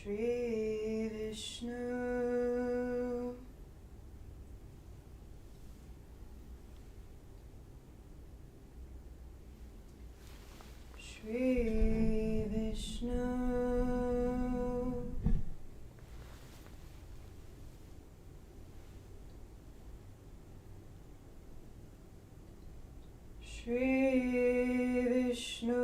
Shri Vishnu, Shri Vishnu, Shri Vishnu,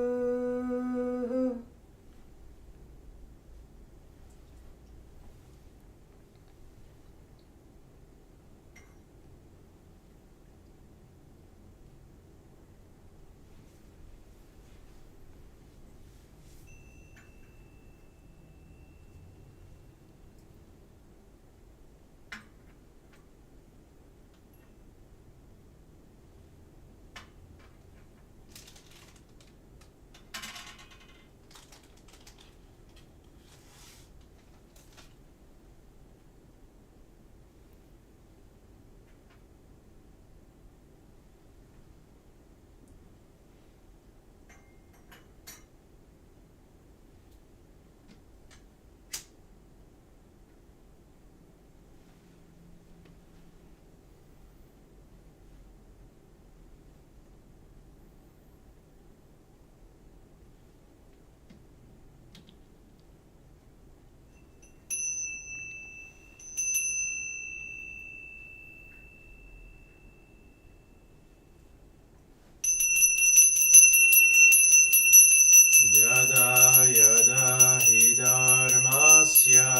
Yada yada hi dharmasya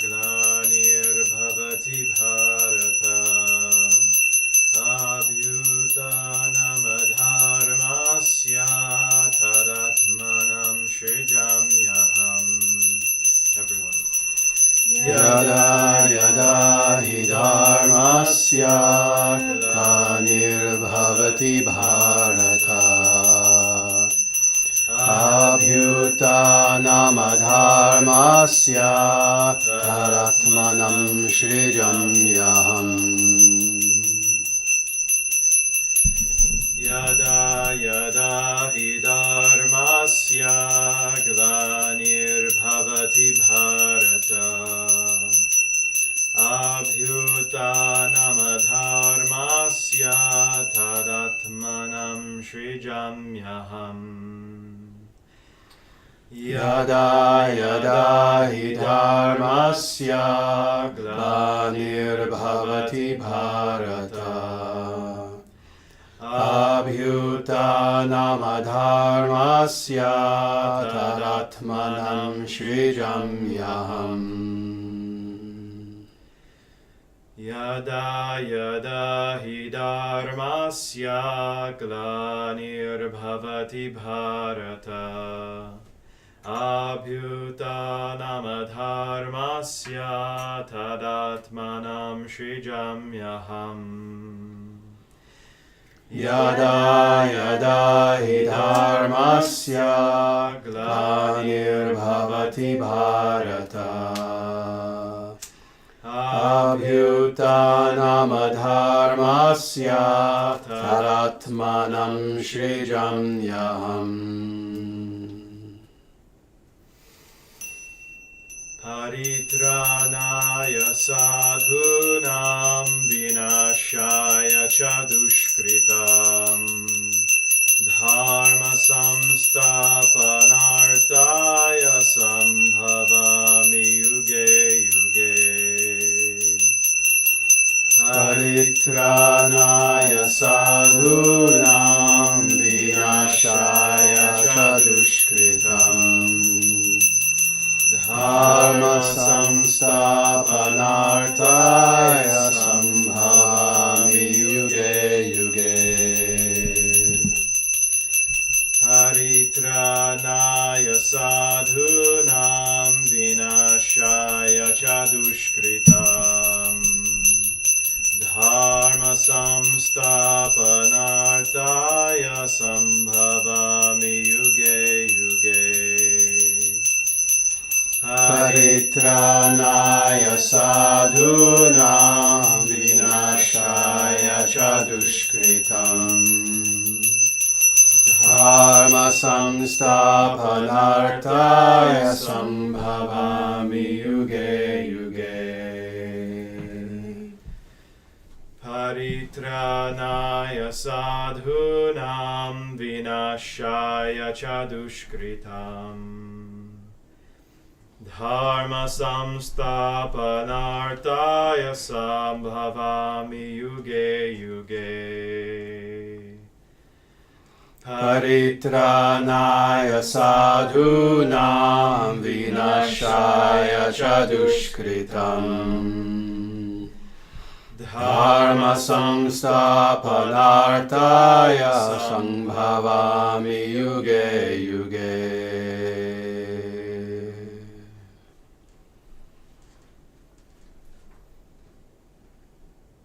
glanirбhavati bharata abhyutanamdharmasya tadatmanam srijamyaham. Everyone. Yada yada hi dharmasya glanirбhavati bharata abhyutanamdharmasya tadatmanam srijamyaham. Yada yada hi dharmasya glanirбhavati bharata abhyutanamdharmasya tadatmanam srijamyaham. Yada yada hi dharmasya glanirбhavati bharata abhyutanamdharmasya tadatmanam srijamyaham. Yada yada hi dharmasya glanirбhavati bharata abhyutanamdharmasya tadatmanam srijamyaham. Yada yada hi dharmasya glanirбhavati bharata abhyutanamdharmasya tadatmanam srijamyaham. Paritranaya sadhunam vinashaya cha dushkritam dharma samstapanartaya sambhavami yuge yuge. Paritranaya sadhunam vinashaya cha dushkritam dharma samstapanartaya sambhavami yuge yuge. Paritranaya sadhunam vinashaya cha dushkritam dharma samstapanartaya sambhavami yuge yuge. Paritranaya sadhunam vinashaya cha dushkritam Dharma samsthapanarthaya sambhavami yuge yuge. Paritranaya sadhunam vinashaya chadushkritam. Dharma samsthapanarthaya sambhavami yuge yuge. Paritranaya sadhunam vinashaya chadushkritam. Dharma samsthapanarthaya sambhavami yuge yuge.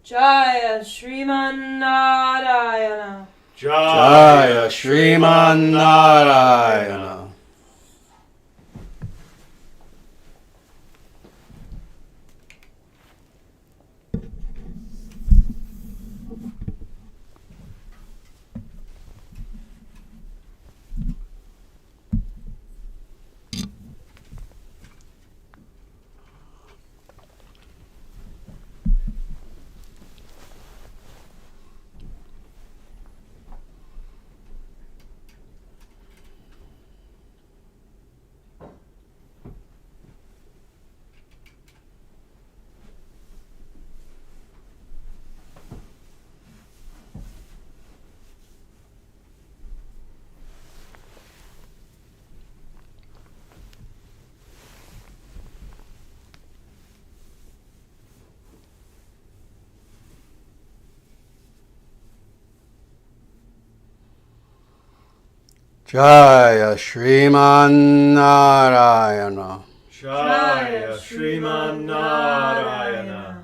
Jaya Shriman Narayana. Jaya Shriman Narayana. Jaya Shriman Narayana. Jaya Shriman Narayana.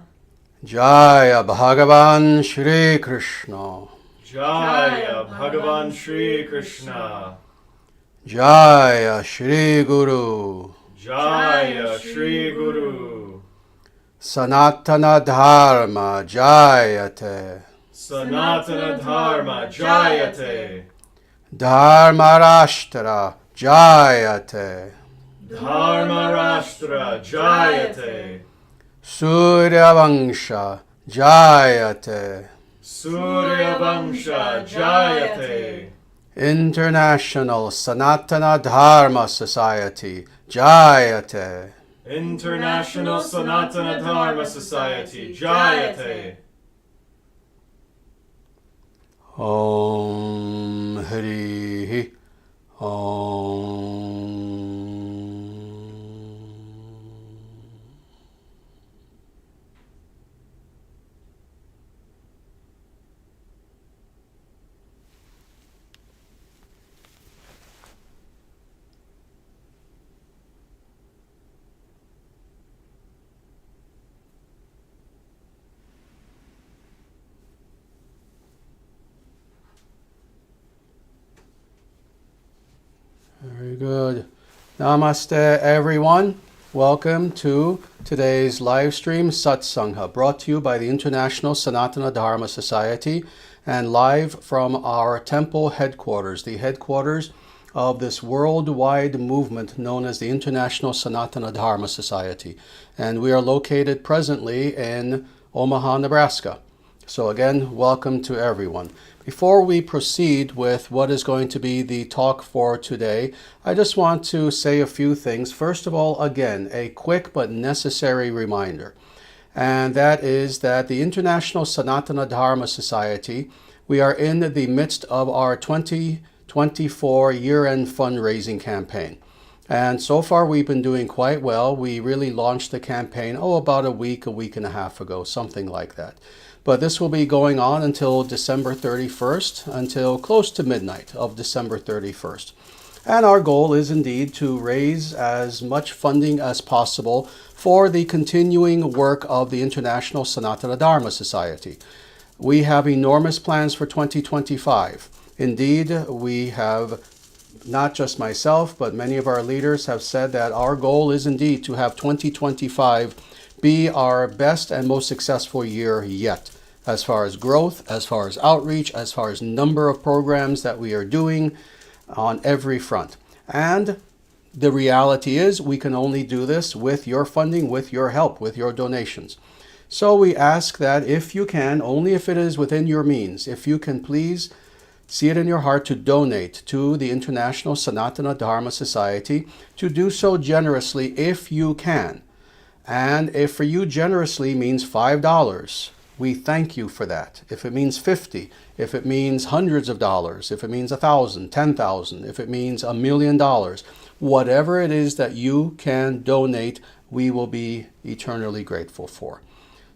Jaya Bhagavan Shri Krishna. Jaya Bhagavan Shri Krishna. Jaya Shri Guru. Jaya Shri Guru. Sanatana Dharma Jayate. Sanatana Dharma Jayate. Dharma Rashtra Jayate. Dharma Rashtra Jayate. Surya Vangsha Jayate. Surya Vangsha Jayate. International Sanatana Dharma Society Jayate. International Sanatana Dharma Society Jayate. Om Hri Om. Very good. Namaste, everyone. Welcome to today's live stream Satsangha, brought to you by the International Sanatana Dharma Society and live from our temple headquarters, the headquarters of this worldwide movement known as the International Sanatana Dharma Society. And we are located presently in Omaha, Nebraska. So again, welcome to everyone. Before we proceed with what is going to be the talk for today, I just want to say a few things. First of all, again, a quick but necessary reminder. And that is that the International Sanatana Dharma Society, we are in the midst of our 2024 year-end fundraising campaign. And so far we've been doing quite well. We really launched the campaign, about a week and a half ago, something like that. But this will be going on until December 31st, until close to midnight of December 31st. And our goal is indeed to raise as much funding as possible for the continuing work of the International Sanatana Dharma Society. We have enormous plans for 2025. Indeed, we have, not just myself, but many of our leaders have said that our goal is indeed to have 2025 be our best and most successful year yet, as far as growth, as far as outreach, as far as number of programs that we are doing, on every front. And the reality is we can only do this with your funding, with your help, with your donations. So we ask that if you can, only if it is within your means, if you can please see it in your heart to donate to the International Sanatana Dharma Society, to do so generously if you can. And if for you generously means $5, we thank you for that. If it means 50, if it means hundreds of dollars, if it means 1,000, 10,000, if it means $1 million, whatever it is that you can donate, we will be eternally grateful for.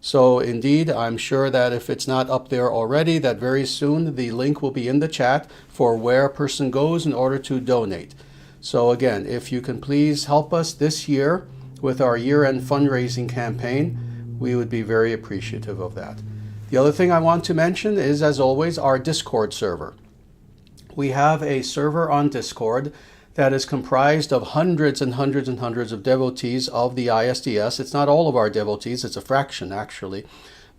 So indeed, I'm sure that if it's not up there already, that very soon the link will be in the chat for where a person goes in order to donate. So again, if you can please help us this year with our year-end fundraising campaign, we would be very appreciative of that. The other thing I want to mention is, as always, our Discord server. We have a server on Discord that is comprised of hundreds and hundreds and hundreds of devotees of the ISDS. It's not all of our devotees, it's a fraction actually.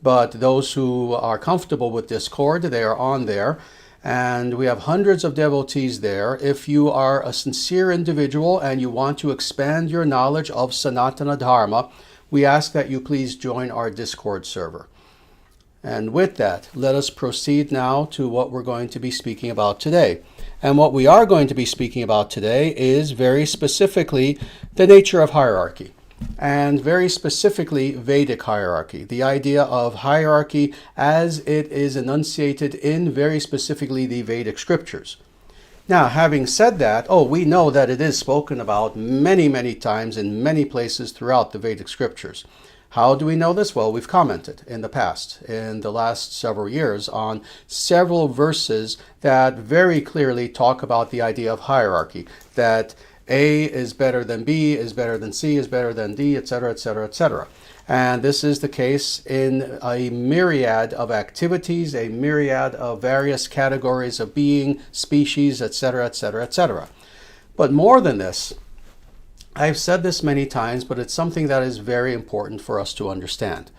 But those who are comfortable with Discord, they are on there. And we have hundreds of devotees there. If you are a sincere individual and you want to expand your knowledge of Sanatana Dharma, we ask that you please join our Discord server. And with that, let us proceed now to what we're going to be speaking about today. And what we are going to be speaking about today is very specifically the nature of hierarchy, and very specifically Vedic hierarchy, the idea of hierarchy as it is enunciated in very specifically the Vedic scriptures. Now, having said that, we know that it is spoken about many, many times in many places throughout the Vedic scriptures. How do we know this? Well, we've commented in the past, in the last several years, on several verses that very clearly talk about the idea of hierarchy, that A is better than B, is better than C, is better than D, etc., etc., etc. And this is the case in a myriad of activities, a myriad of various categories of being, species, etc., etc., etc. But more than this, I've said this many times, but it's something that is very important for us to understand.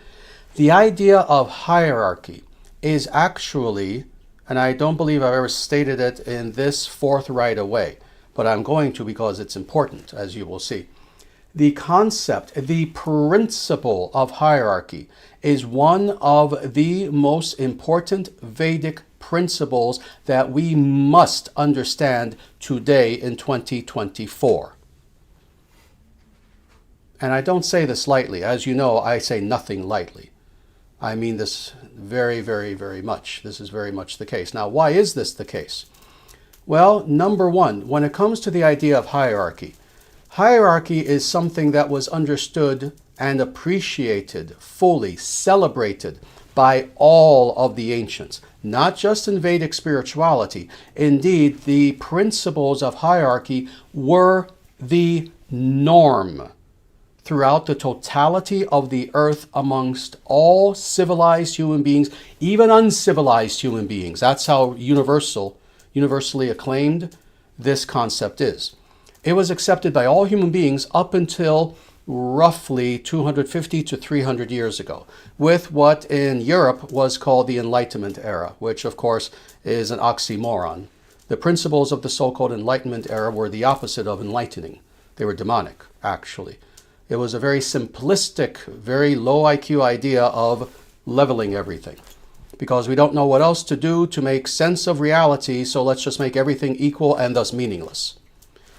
The idea of hierarchy is actually, and I don't believe I've ever stated it in this forthright way, but I'm going to because it's important, as you will see. The concept, the principle of hierarchy is one of the most important Vedic principles that we must understand today in 2024. And I don't say this lightly. As you know, I say nothing lightly. I mean this very, very, very much. This is very much the case. Now, why is this the case? Well, number one, when it comes to the idea of hierarchy, hierarchy is something that was understood and appreciated, fully celebrated by all of the ancients, not just in Vedic spirituality. Indeed, the principles of hierarchy were the norm throughout the totality of the earth amongst all civilized human beings, even uncivilized human beings. That's how universally acclaimed this concept is. It was accepted by all human beings up until roughly 250 to 300 years ago, with what in Europe was called the Enlightenment era, which of course is an oxymoron. The principles of the so-called Enlightenment era were the opposite of enlightening. They were demonic, actually. It was a very simplistic, very low IQ idea of leveling everything, because we don't know what else to do to make sense of reality, so let's just make everything equal and thus meaningless.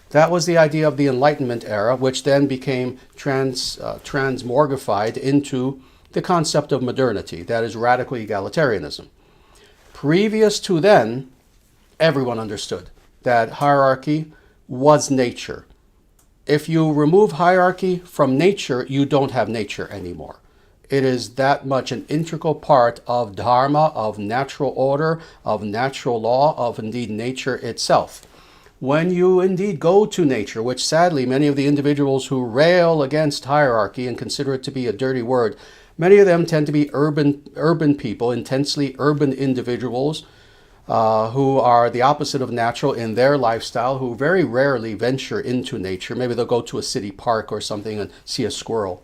That was the idea of the Enlightenment era, which then became transmorgified into the concept of modernity, that is radical egalitarianism. Previous to then, everyone understood that hierarchy was nature. If you remove hierarchy from nature, you don't have nature anymore. It is that much an integral part of dharma, of natural order, of natural law, of indeed nature itself. When you indeed go to nature, which sadly many of the individuals who rail against hierarchy and consider it to be a dirty word, many of them tend to be urban people, intensely urban individuals, who are the opposite of natural in their lifestyle, who very rarely venture into nature. Maybe they'll go to a city park or something and see a squirrel,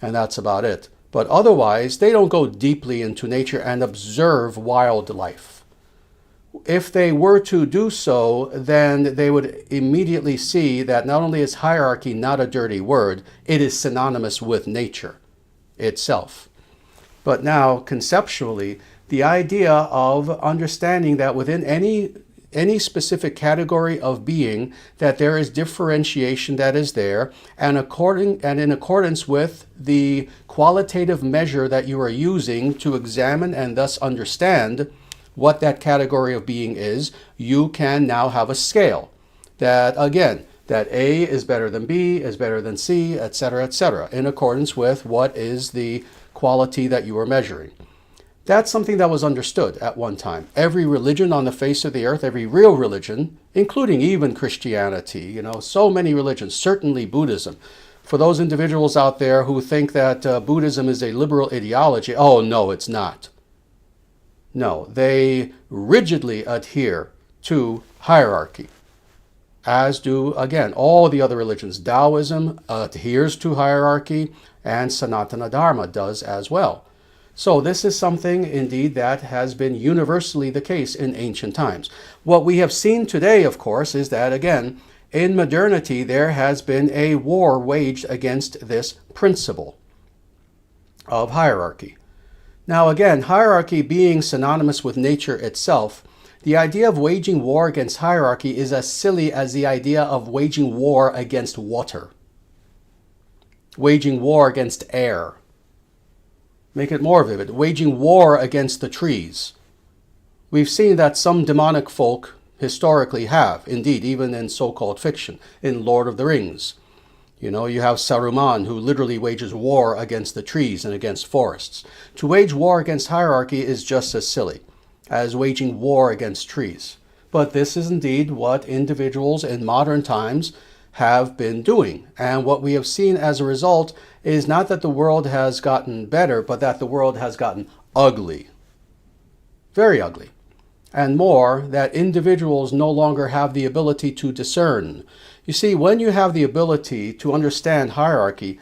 and that's about it. But otherwise, they don't go deeply into nature and observe wildlife. if they were to do so, then they would immediately see that not only is hierarchy not a dirty word, it is synonymous with nature itself. But now, conceptually, the idea of understanding that within any specific category of being, that there is differentiation that is there, and in accordance with the qualitative measure that you are using to examine and thus understand what that category of being is, you can now have a scale. That, again, that A is better than B, is better than C, etc., in accordance with what is the quality that you are measuring. That's something that was understood at one time. Every religion on the face of the earth, every real religion, including even Christianity, so many religions, certainly Buddhism. For those individuals out there who think that Buddhism is a liberal ideology, oh no, it's not. No, they rigidly adhere to hierarchy, as do, again, all the other religions. Taoism adheres to hierarchy, and Sanatana Dharma does as well. So this is something, indeed, that has been universally the case in ancient times. What we have seen today, of course, is that, again, in modernity, there has been a war waged against this principle of hierarchy. Now, again, hierarchy being synonymous with nature itself, the idea of waging war against hierarchy is as silly as the idea of waging war against water, waging war against air. Make it more vivid, waging war against the trees. We've seen that some demonic folk historically have, indeed, even in so-called fiction, in Lord of the Rings. You have Saruman, who literally wages war against the trees and against forests. To wage war against hierarchy is just as silly as waging war against trees. But this is indeed what individuals in modern times have been doing. And what we have seen as a result is not that the world has gotten better, but that the world has gotten ugly. Very ugly. And more, that individuals no longer have the ability to discern. You see, when you have the ability to understand hierarchy,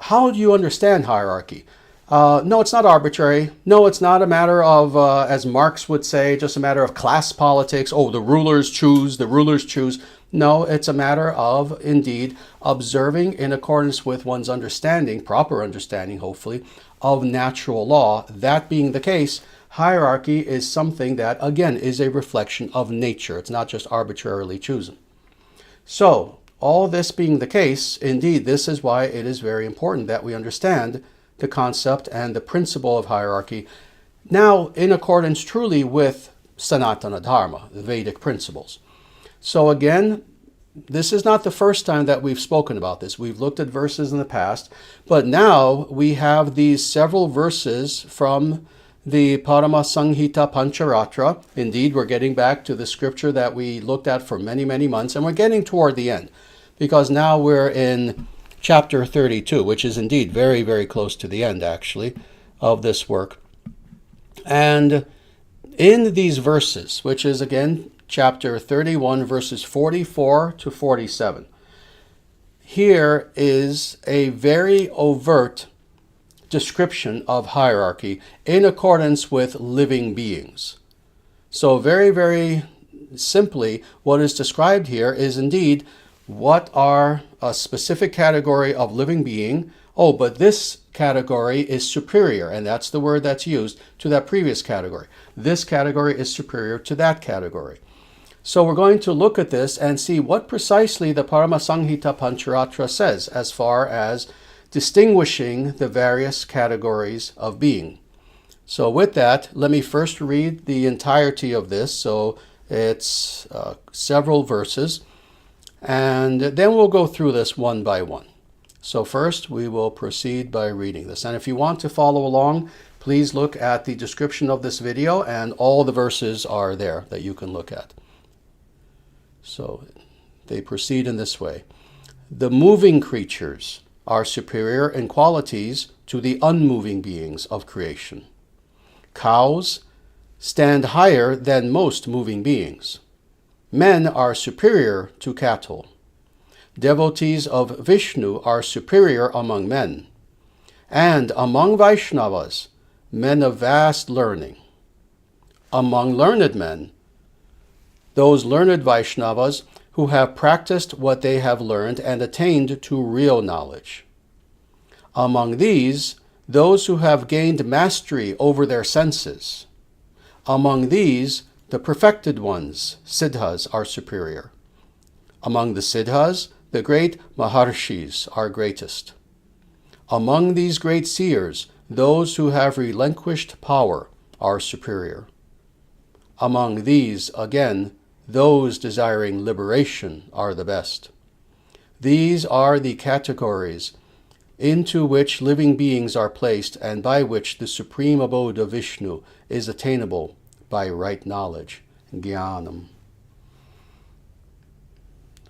how do you understand hierarchy? No, it's not arbitrary. No, it's not a matter of, as Marx would say, just a matter of class politics. Oh, the rulers choose, the rulers choose. No, it's a matter of, indeed, observing in accordance with one's understanding, proper understanding, hopefully, of natural law. That being the case, hierarchy is something that, again, is a reflection of nature. It's not just arbitrarily chosen. So, all this being the case, indeed, this is why it is very important that we understand the concept and the principle of hierarchy, now in accordance truly with Sanatana Dharma, the Vedic principles. So again, this is not the first time that we've spoken about this. We've looked at verses in the past, but now we have these several verses from the Parama-Samhita Pancharatra. Indeed, we're getting back to the scripture that we looked at for many, many months, and we're getting toward the end, because now we're in chapter 32, which is indeed very, very close to the end, actually, of this work. And in these verses, which is, again, chapter 31, verses 44 to 47, here is a very overt description of hierarchy in accordance with living beings. So very, very simply, what is described here is indeed what are a specific category of living being. Oh, but this category is superior, and that's the word that's used, to that previous category. This category is superior to that category. So we're going to look at this and see what precisely the Parama-Samhita Pancharatra says as far as distinguishing the various categories of being. So with that, let me first read the entirety of this. So it's several verses, and then we'll go through this one by one. So first, we will proceed by reading this. And if you want to follow along, please look at the description of this video, and all the verses are there that you can look at. So they proceed in this way. The moving creatures are superior in qualities to the unmoving beings of creation. Cows stand higher than most moving beings. Men are superior to cattle. Devotees of Vishnu are superior among men, and among Vaishnavas, men of vast learning. Among learned men, those learned Vaishnavas who have practiced what they have learned and attained to real knowledge. Among these, those who have gained mastery over their senses. Among these, the perfected ones, Siddhas, are superior. Among the Siddhas, the great Maharshis are greatest. Among these great seers, those who have relinquished power are superior. Among these, again, those desiring liberation are the best. These are the categories into which living beings are placed and by which the supreme abode of Vishnu is attainable by right knowledge, jnanam.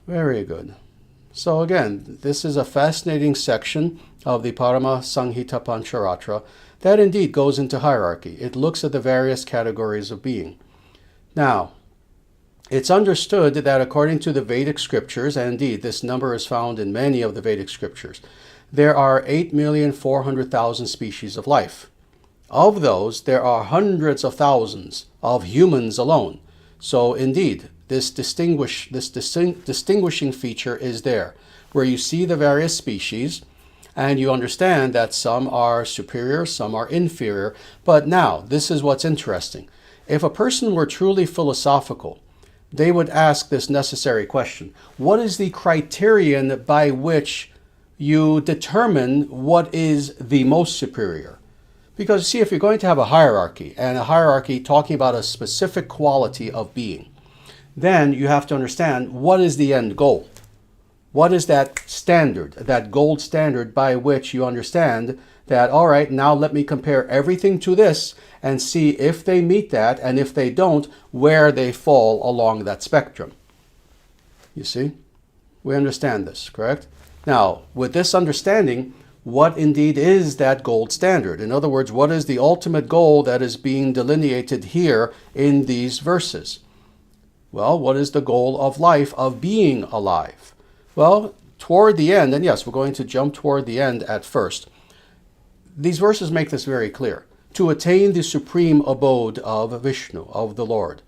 Very good. So again, this is a fascinating section of the Parama-Samhita Pancharatra that indeed goes into hierarchy. It looks at the various categories of being. Now, it's understood that according to the Vedic scriptures, and indeed this number is found in many of the Vedic scriptures, there are 8,400,000 species of life. Of those, there are hundreds of thousands of humans alone. So indeed, this distinguishing feature is there, where you see the various species, and you understand that some are superior, some are inferior. But now, this is what's interesting. If a person were truly philosophical, they would ask this necessary question: what is the criterion by which you determine what is the most superior? Because see, if you're going to have a hierarchy, and a hierarchy talking about a specific quality of being, then you have to understand what is the end goal. What is that standard, that gold standard by which you understand that, all right, now let me compare everything to this and see if they meet that, and if they don't, where they fall along that spectrum. You see? We understand this, correct? Now, with this understanding, what indeed is that gold standard? In other words, what is the ultimate goal that is being delineated here in these verses? Well, what is the goal of life, of being alive? Well, toward the end, and yes, we're going to jump toward the end at first. These verses make this very clear. To attain the supreme abode of Vishnu, of the Lord,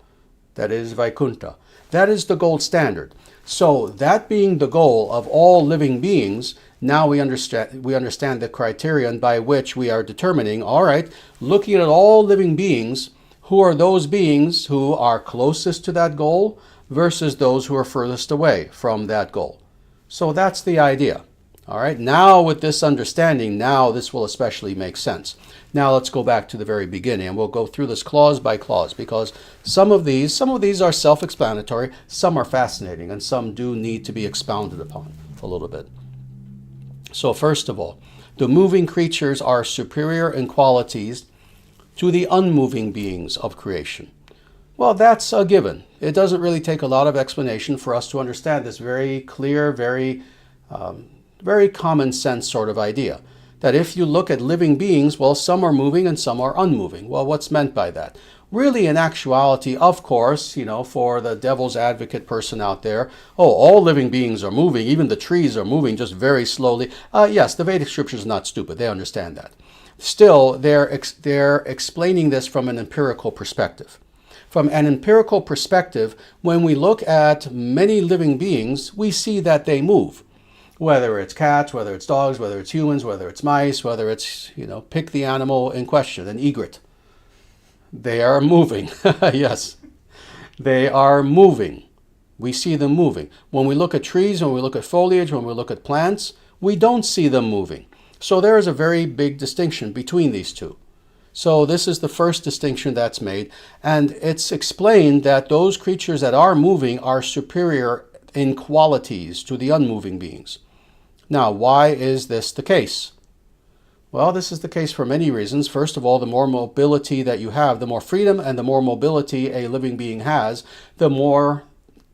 that is Vaikuntha. That is the gold standard. So that being the goal of all living beings, now we understand the criterion by which we are determining, all right, looking at all living beings, who are those beings who are closest to that goal versus those who are furthest away from that goal. So that's the idea. All right, now with this understanding, now this will especially make sense. Now let's go back to the very beginning, and we'll go through this clause by clause, because some of these are self-explanatory, some are fascinating, and some do need to be expounded upon a little bit. So first of all, the moving creatures are superior in qualities to the unmoving beings of creation. Well, that's a given. It doesn't really take a lot of explanation for us to understand this very clear, very common sense sort of idea. That if you look at living beings, well, some are moving and some are unmoving. Well, what's meant by that? Really, in actuality, of course, for the devil's advocate person out there, all living beings are moving, even the trees are moving just very slowly. Yes, the Vedic scriptures are not stupid. They understand that. Still, they're explaining this from an empirical perspective. From an empirical perspective, when we look at many living beings, we see that they move. Whether it's cats, whether it's dogs, whether it's humans, whether it's mice, whether it's, pick the animal in question, an egret. They are moving. Yes, they are moving. We see them moving. When we look at trees, when we look at foliage, when we look at plants, we don't see them moving. So there is a very big distinction between these two. So this is the first distinction that's made, and it's explained that those creatures that are moving are superior in qualities to the unmoving beings. Now, why is this the case? Well, this is the case for many reasons. First of all, the more mobility that you have, the more freedom and the more mobility a living being has, the more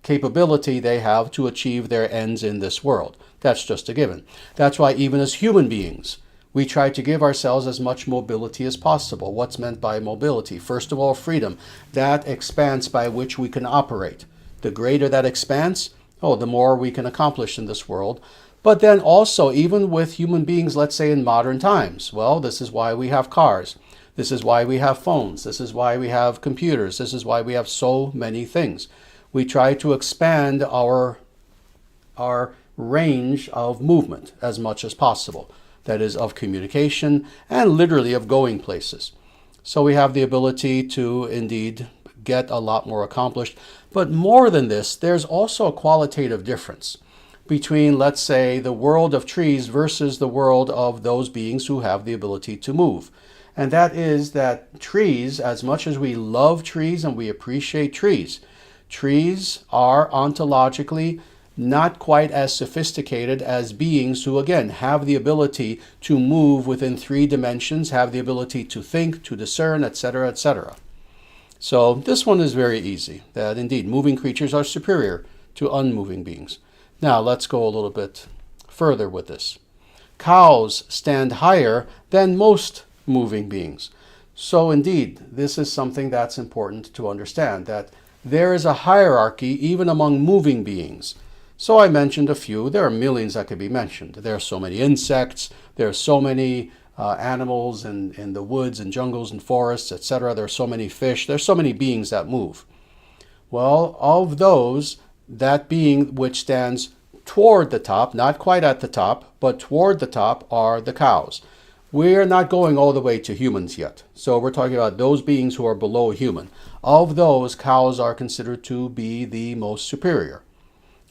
capability they have to achieve their ends in this world. That's just a given. That's why even as human beings, we try to give ourselves as much mobility as possible. What's meant by mobility? First of all, freedom, that expanse by which we can operate. The greater that expanse, the more we can accomplish in this world. But then also, even with human beings, let's say in modern times, well, this is why we have cars. This is why we have phones. This is why we have computers. This is why we have so many things. we try to expand our range of movement as much as possible. That is, of communication and literally of going places. So we have the ability to indeed get a lot more accomplished. But more than this, there's also a qualitative difference between, let's say, the world of trees versus the world of those beings who have the ability to move. And that is that trees, as much as we love trees and we appreciate trees, trees are ontologically not quite as sophisticated as beings who, again, have the ability to move within 3 dimensions, have the ability to think, to discern, etc., etc. So this one is very easy, that indeed moving creatures are superior to unmoving beings. Now let's go a little bit further with this. Cows stand higher than most moving beings. So indeed, this is something that's important to understand, that there is a hierarchy even among moving beings. So I mentioned a few. There are millions that could be mentioned. There are so many insects. There are so many animals in the woods and jungles and forests, etc. There are so many fish. There are so many beings that move. Well, of those, that being which stands toward the top, not quite at the top, but toward the top, are the cows. We're not going all the way to humans yet. So we're talking about those beings who are below human. Of those, cows are considered to be the most superior.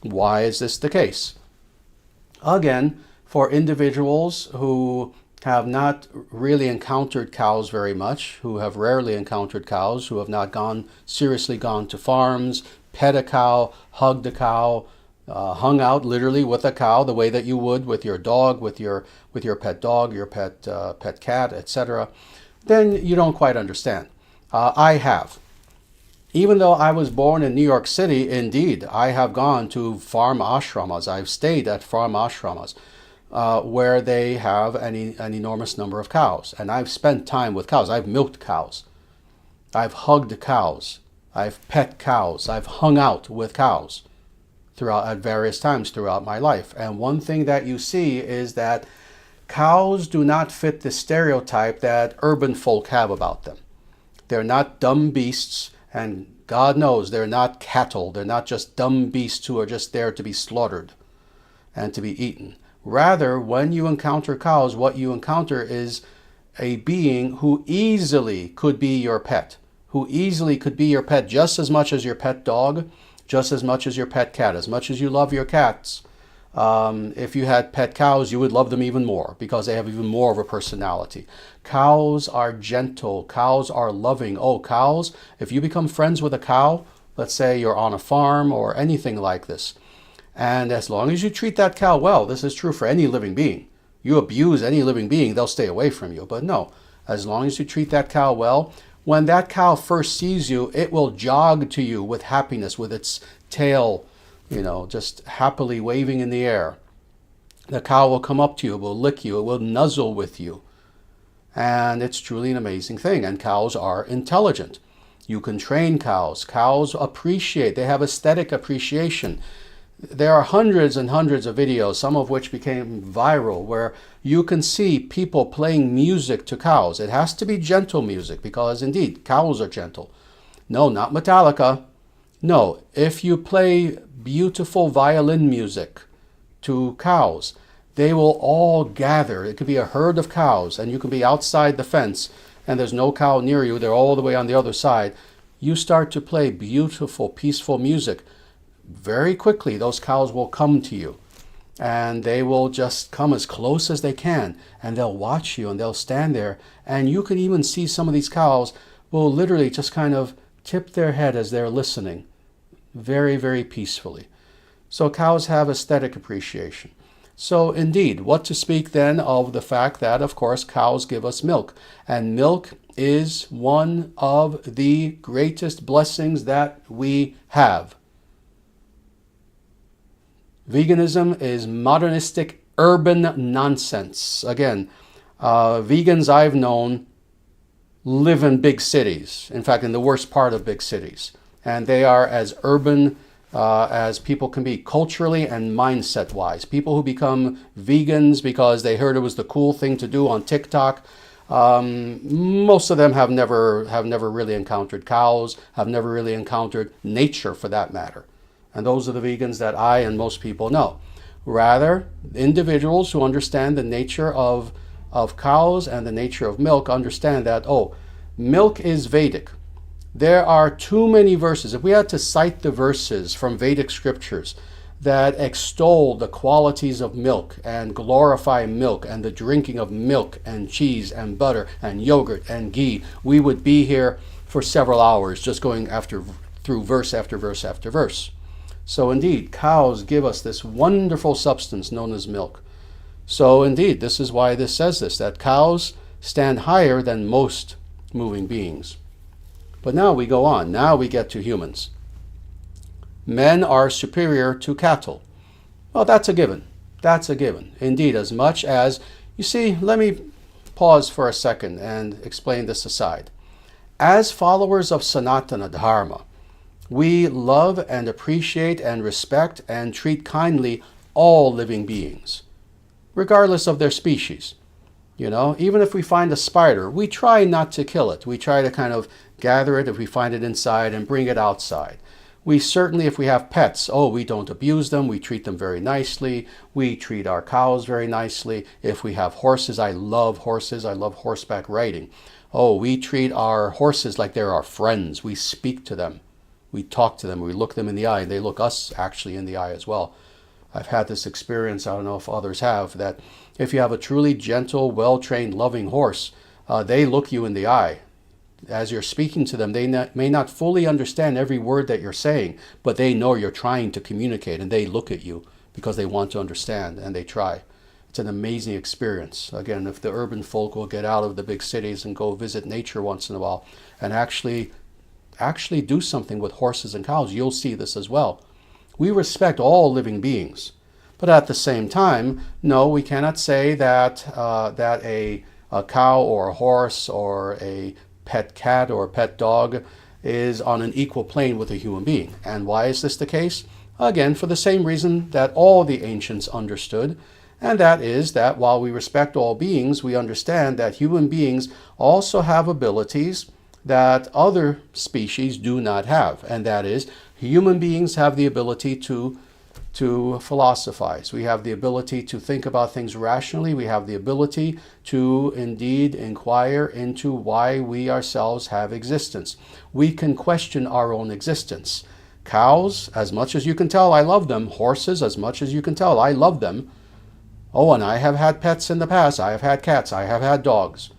Why is this the case? Again, for individuals who have not really encountered cows very much, who have rarely encountered cows, who have not seriously gone to farms, pet a cow, hugged a cow, hung out literally with a cow the way that you would with your dog, with your pet dog, your pet cat, etc., then you don't quite understand. I have. Even though I was born in New York City, indeed, I have gone to farm ashramas. I've stayed at farm ashramas where they have an enormous number of cows. And I've spent time with cows. I've milked cows. I've hugged cows. I've pet cows. I've hung out with cows at various times throughout my life. And one thing that you see is that cows do not fit the stereotype that urban folk have about them. They're not dumb beasts. And God knows they're not cattle. They're not just dumb beasts who are just there to be slaughtered and to be eaten. Rather, when you encounter cows, what you encounter is a being who easily could be your pet, who easily could be your pet just as much as your pet dog, just as much as your pet cat, as much as you love your cats. If you had pet cows, you would love them even more because they have even more of a personality. Cows are gentle. Cows are loving. Oh, cows, if you become friends with a cow, let's say you're on a farm or anything like this, and as long as you treat that cow well, this is true for any living being. You abuse any living being, they'll stay away from you. But no, as long as you treat that cow well, when that cow first sees you, it will jog to you with happiness, with its tail, just happily waving in the air. The cow will come up to you, it will lick you, it will nuzzle with you. And it's truly an amazing thing. And cows are intelligent. You can train cows. Cows appreciate, they have aesthetic appreciation. There are hundreds and hundreds of videos, some of which became viral, where you can see people playing music to cows. It has to be gentle music because indeed, cows are gentle. No, not Metallica. No, if you play beautiful violin music to cows, they will all gather. It could be a herd of cows, and you can be outside the fence, and there's no cow near you. They're all the way on the other side. You start to play beautiful, peaceful music. Very quickly, those cows will come to you, and they will just come as close as they can, and they'll watch you, and they'll stand there. And you can even see some of these cows will literally just kind of tip their head as they're listening, very, very peacefully. So cows have aesthetic appreciation. So indeed, what to speak then of the fact that, of course, cows give us milk. And milk is one of the greatest blessings that we have. Veganism is modernistic urban nonsense. Again, vegans I've known live in big cities. In fact, in the worst part of big cities. And they are as urban as people can be culturally and mindset-wise. People who become vegans because they heard it was the cool thing to do on TikTok, Most of them have never really encountered cows, have never really encountered nature for that matter. And those are the vegans that I and most people know. Rather, individuals who understand the nature of cows and the nature of milk understand that, oh, milk is Vedic. There are too many verses. If we had to cite the verses from Vedic scriptures that extol the qualities of milk and glorify milk and the drinking of milk and cheese and butter and yogurt and ghee, we would be here for several hours just going through verse after verse after verse. So indeed, cows give us this wonderful substance known as milk. So indeed, this is why this says this, that cows stand higher than most moving beings. But now we go on. Now we get to humans. Men are superior to cattle. Well, that's a given. That's a given. Indeed, as much as, you see, let me pause for a second and explain this aside. As followers of Sanatana Dharma, we love and appreciate and respect and treat kindly all living beings, regardless of their species. You know, even if we find a spider, we try not to kill it. We try to kind of gather it if we find it inside and bring it outside. We certainly, if we have pets, we don't abuse them. We treat them very nicely. We treat our cows very nicely. If we have horses, I love horses. I love horseback riding. We treat our horses like they're our friends. We speak to them. We talk to them. We look them in the eye. And they look us actually in the eye as well. I've had this experience, I don't know if others have, that if you have a truly gentle, well-trained, loving horse, they look you in the eye. As you're speaking to them, they may not fully understand every word that you're saying, but they know you're trying to communicate, and they look at you because they want to understand, and they try. It's an amazing experience. Again, if the urban folk will get out of the big cities and go visit nature once in a while and actually do something with horses and cows, you'll see this as well. We respect all living beings, but at the same time, no, we cannot say that a cow or a horse or a pet cat or a pet dog is on an equal plane with a human being. And why is this the case? Again, for the same reason that all the ancients understood, and that is that while we respect all beings, we understand that human beings also have abilities that other species do not have, and that is human beings have the ability to philosophize. We have the ability to think about things rationally. We have the ability to indeed inquire into why we ourselves have existence. We can question our own existence. Cows, as much as you can tell, I love them. Horses, as much as you can tell, I love them. And I have had pets in the past. I have had cats. I have had dogs.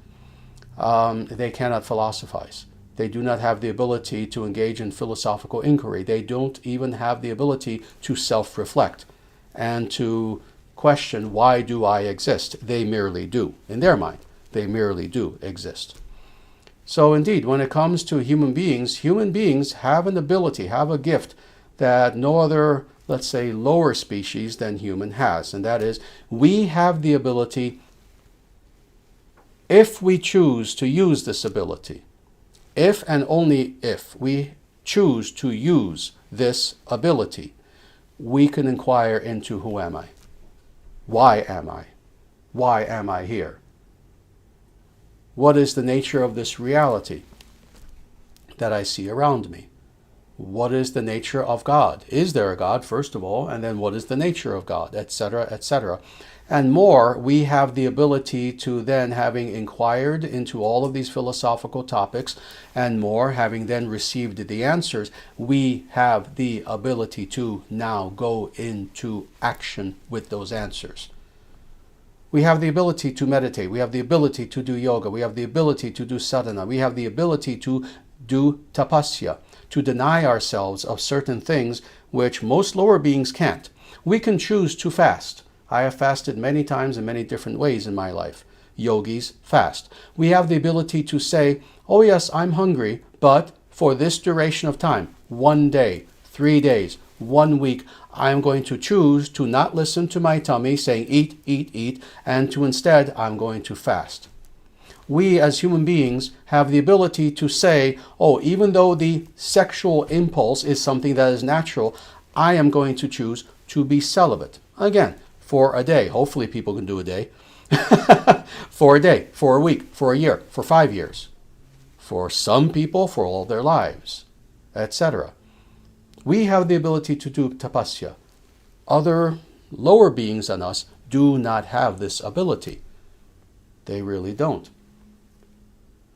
They cannot philosophize. They do not have the ability to engage in philosophical inquiry. They don't even have the ability to self-reflect and to question, why do I exist? They merely do. In their mind, they merely do exist. So indeed, when it comes to human beings have an ability, have a gift that no other, let's say, lower species than human has. And that is, we have the ability, if we choose to use this ability, if and only if we choose to use this ability, we can inquire into who am I? Why am I? Why am I here? What is the nature of this reality that I see around me? What is the nature of God? Is there a God, first of all, and then what is the nature of God, etc., etc. And more, we have the ability to then, having inquired into all of these philosophical topics, and more, having then received the answers, we have the ability to now go into action with those answers. We have the ability to meditate. We have the ability to do yoga. We have the ability to do sadhana. We have the ability to do tapasya, to deny ourselves of certain things which most lower beings can't. We can choose to fast. I have fasted many times in many different ways in my life. Yogis fast. We have the ability to say, oh yes, I'm hungry, but for this duration of time, 1 day, 3 days, 1 week, I'm going to choose to not listen to my tummy saying eat, eat, eat, and to instead, I'm going to fast. We as human beings have the ability to say, even though the sexual impulse is something that is natural, I am going to choose to be celibate. Again, for a day. Hopefully people can do a day. for a day, for a week, for a year, for 5 years. For some people, for all their lives, etc. We have the ability to do tapasya. Other lower beings than us do not have this ability. They really don't.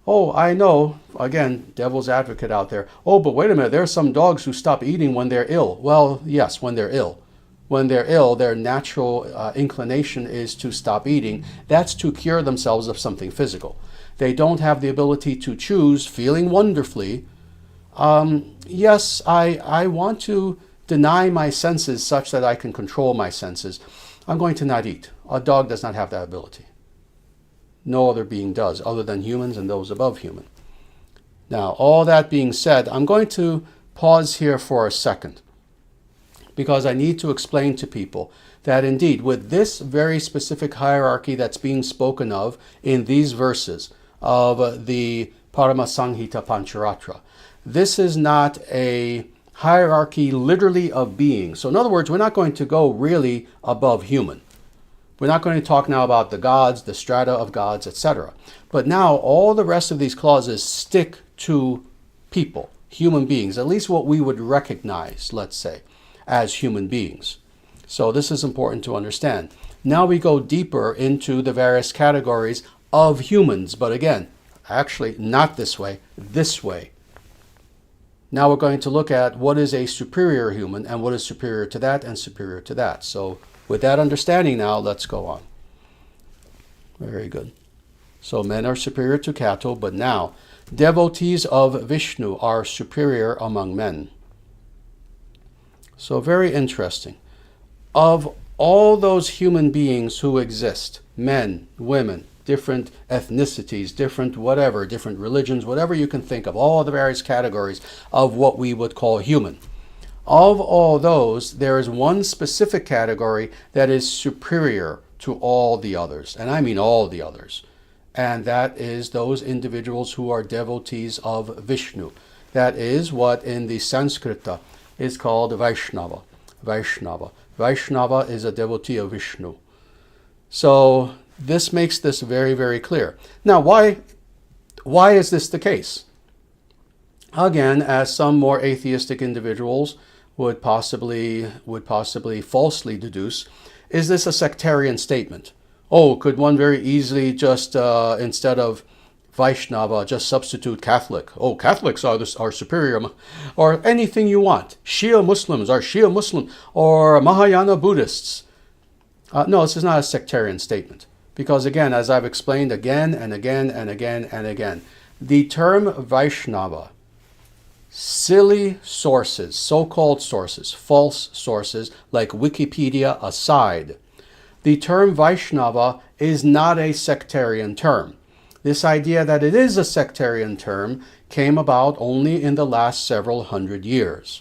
Oh, I know, again, devil's advocate out there. Oh, but wait a minute, there are some dogs who stop eating when they're ill. Well, yes, when they're ill. When they're ill, their natural inclination is to stop eating. That's to cure themselves of something physical. They don't have the ability to choose, feeling wonderfully. Yes, I want to deny my senses such that I can control my senses. I'm going to not eat. A dog does not have that ability. No other being does, other than humans and those above human. Now, all that being said, I'm going to pause here for a second, because I need to explain to people that indeed, with this very specific hierarchy that's being spoken of in these verses of the Parama-Samhita Pancharatra, this is not a hierarchy literally of beings. So in other words, we're not going to go really above human. We're not going to talk now about the gods, the strata of gods, etc. But now all the rest of these clauses stick to people, human beings, at least what we would recognize, let's say, as human beings. So this is important to understand. Now we go deeper into the various categories of humans, but again, actually not this way, this way. Now we're going to look at what is a superior human and what is superior to that and superior to that. So with that understanding now, let's go on. Very good. So men are superior to cattle, but now devotees of Vishnu are superior among men. So very interesting. Of all those human beings who exist, men, women, different ethnicities, different whatever, different religions, whatever you can think of, all the various categories of what we would call human. Of all those, there is one specific category that is superior to all the others, and I mean all the others, and that is those individuals who are devotees of Vishnu. That is what in the Sanskrita is called Vaishnava. Vaishnava is a devotee of Vishnu. So this makes this very, very clear. Now, why is this the case? Again, as some more atheistic individuals would possibly falsely deduce, is this a sectarian statement? Oh, could one very easily just, instead of Vaishnava, just substitute Catholic? Oh, Catholics are superior, or anything you want. Shia Muslims are Shia Muslim, or Mahayana Buddhists. No, this is not a sectarian statement. Because again, as I've explained again and again and again and again, the term Vaishnava, silly sources, so-called sources, false sources like Wikipedia aside, the term Vaishnava is not a sectarian term. This idea that it is a sectarian term came about only in the last several hundred years.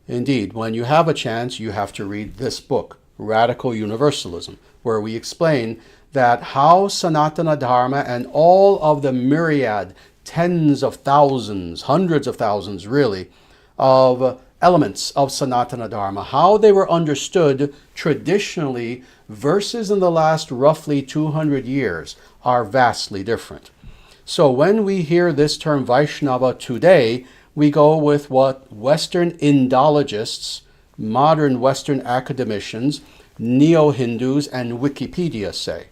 Indeed, when you have a chance, you have to read this book, Radical Universalism, where we explain that how Sanatana Dharma and all of the myriad, tens of thousands, hundreds of thousands really, of elements of Sanatana Dharma, how they were understood traditionally versus in the last roughly 200 years are vastly different. So when we hear this term Vaishnava today, we go with what Western Indologists, modern Western academicians, neo-Hindus, and Wikipedia say.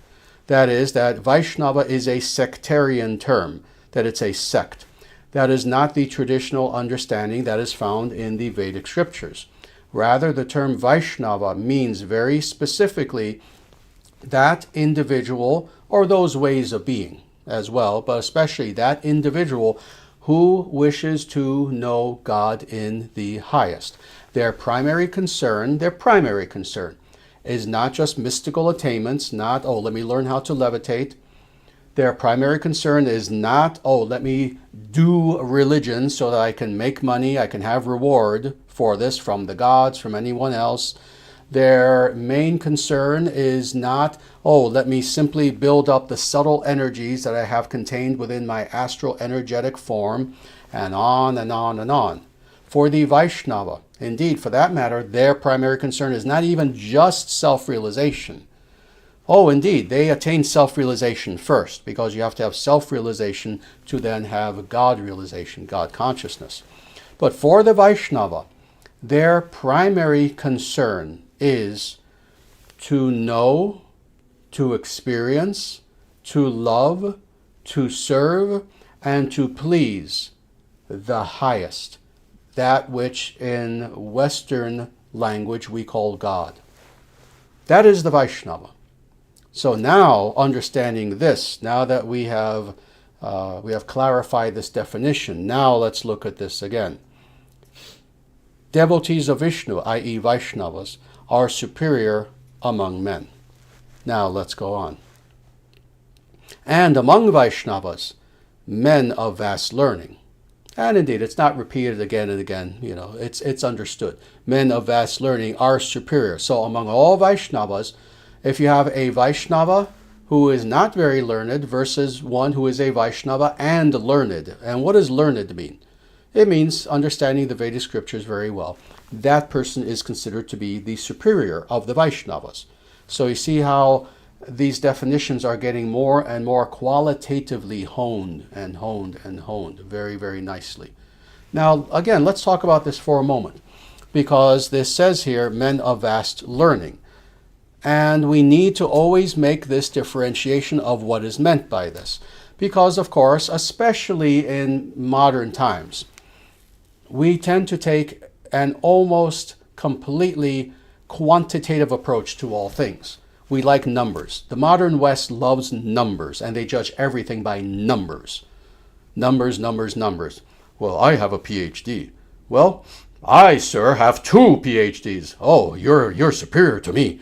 That is, that Vaishnava is a sectarian term, that it's a sect. That is not the traditional understanding that is found in the Vedic scriptures. Rather, the term Vaishnava means very specifically that individual, or those ways of being as well, but especially that individual who wishes to know God in the highest. Their primary concern is not just mystical attainments, not, oh, let me learn how to levitate. Their primary concern is not, oh, let me do religion so that I can make money, I can have reward for this from the gods, from anyone else. Their main concern is not, oh, let me simply build up the subtle energies that I have contained within my astral energetic form, and on and on and on. For the Vaishnava, indeed, for that matter, their primary concern is not even just self-realization, Oh, indeed, they attain self-realization first, because you have to have self-realization to then have God realization, God consciousness. But for the Vaishnava, their primary concern is to know, to experience, to love, to serve, and to please the highest, that which in Western language we call God. That is the Vaishnava. So now, understanding this, now that we have clarified this definition, now let's look at this again. Devotees of Vishnu, i.e. Vaishnavas, are superior among men. Now let's go on. And among Vaishnavas, men of vast learning. And indeed, it's not repeated again and again, it's understood. Men of vast learning are superior. So among all Vaishnavas, if you have a Vaishnava who is not very learned versus one who is a Vaishnava and learned. And what does learned mean? It means understanding the Vedic scriptures very well. That person is considered to be the superior of the Vaishnavas. So you see how these definitions are getting more and more qualitatively honed and honed and honed very, very nicely. Now, again, let's talk about this for a moment, because this says here, men of vast learning. And we need to always make this differentiation of what is meant by this. Because, of course, especially in modern times, we tend to take an almost completely quantitative approach to all things. We like numbers. The modern West loves numbers, and they judge everything by numbers. Numbers, numbers, numbers. Well, I have a PhD. Well, I, sir, have 2 PhDs. Oh, you're superior to me.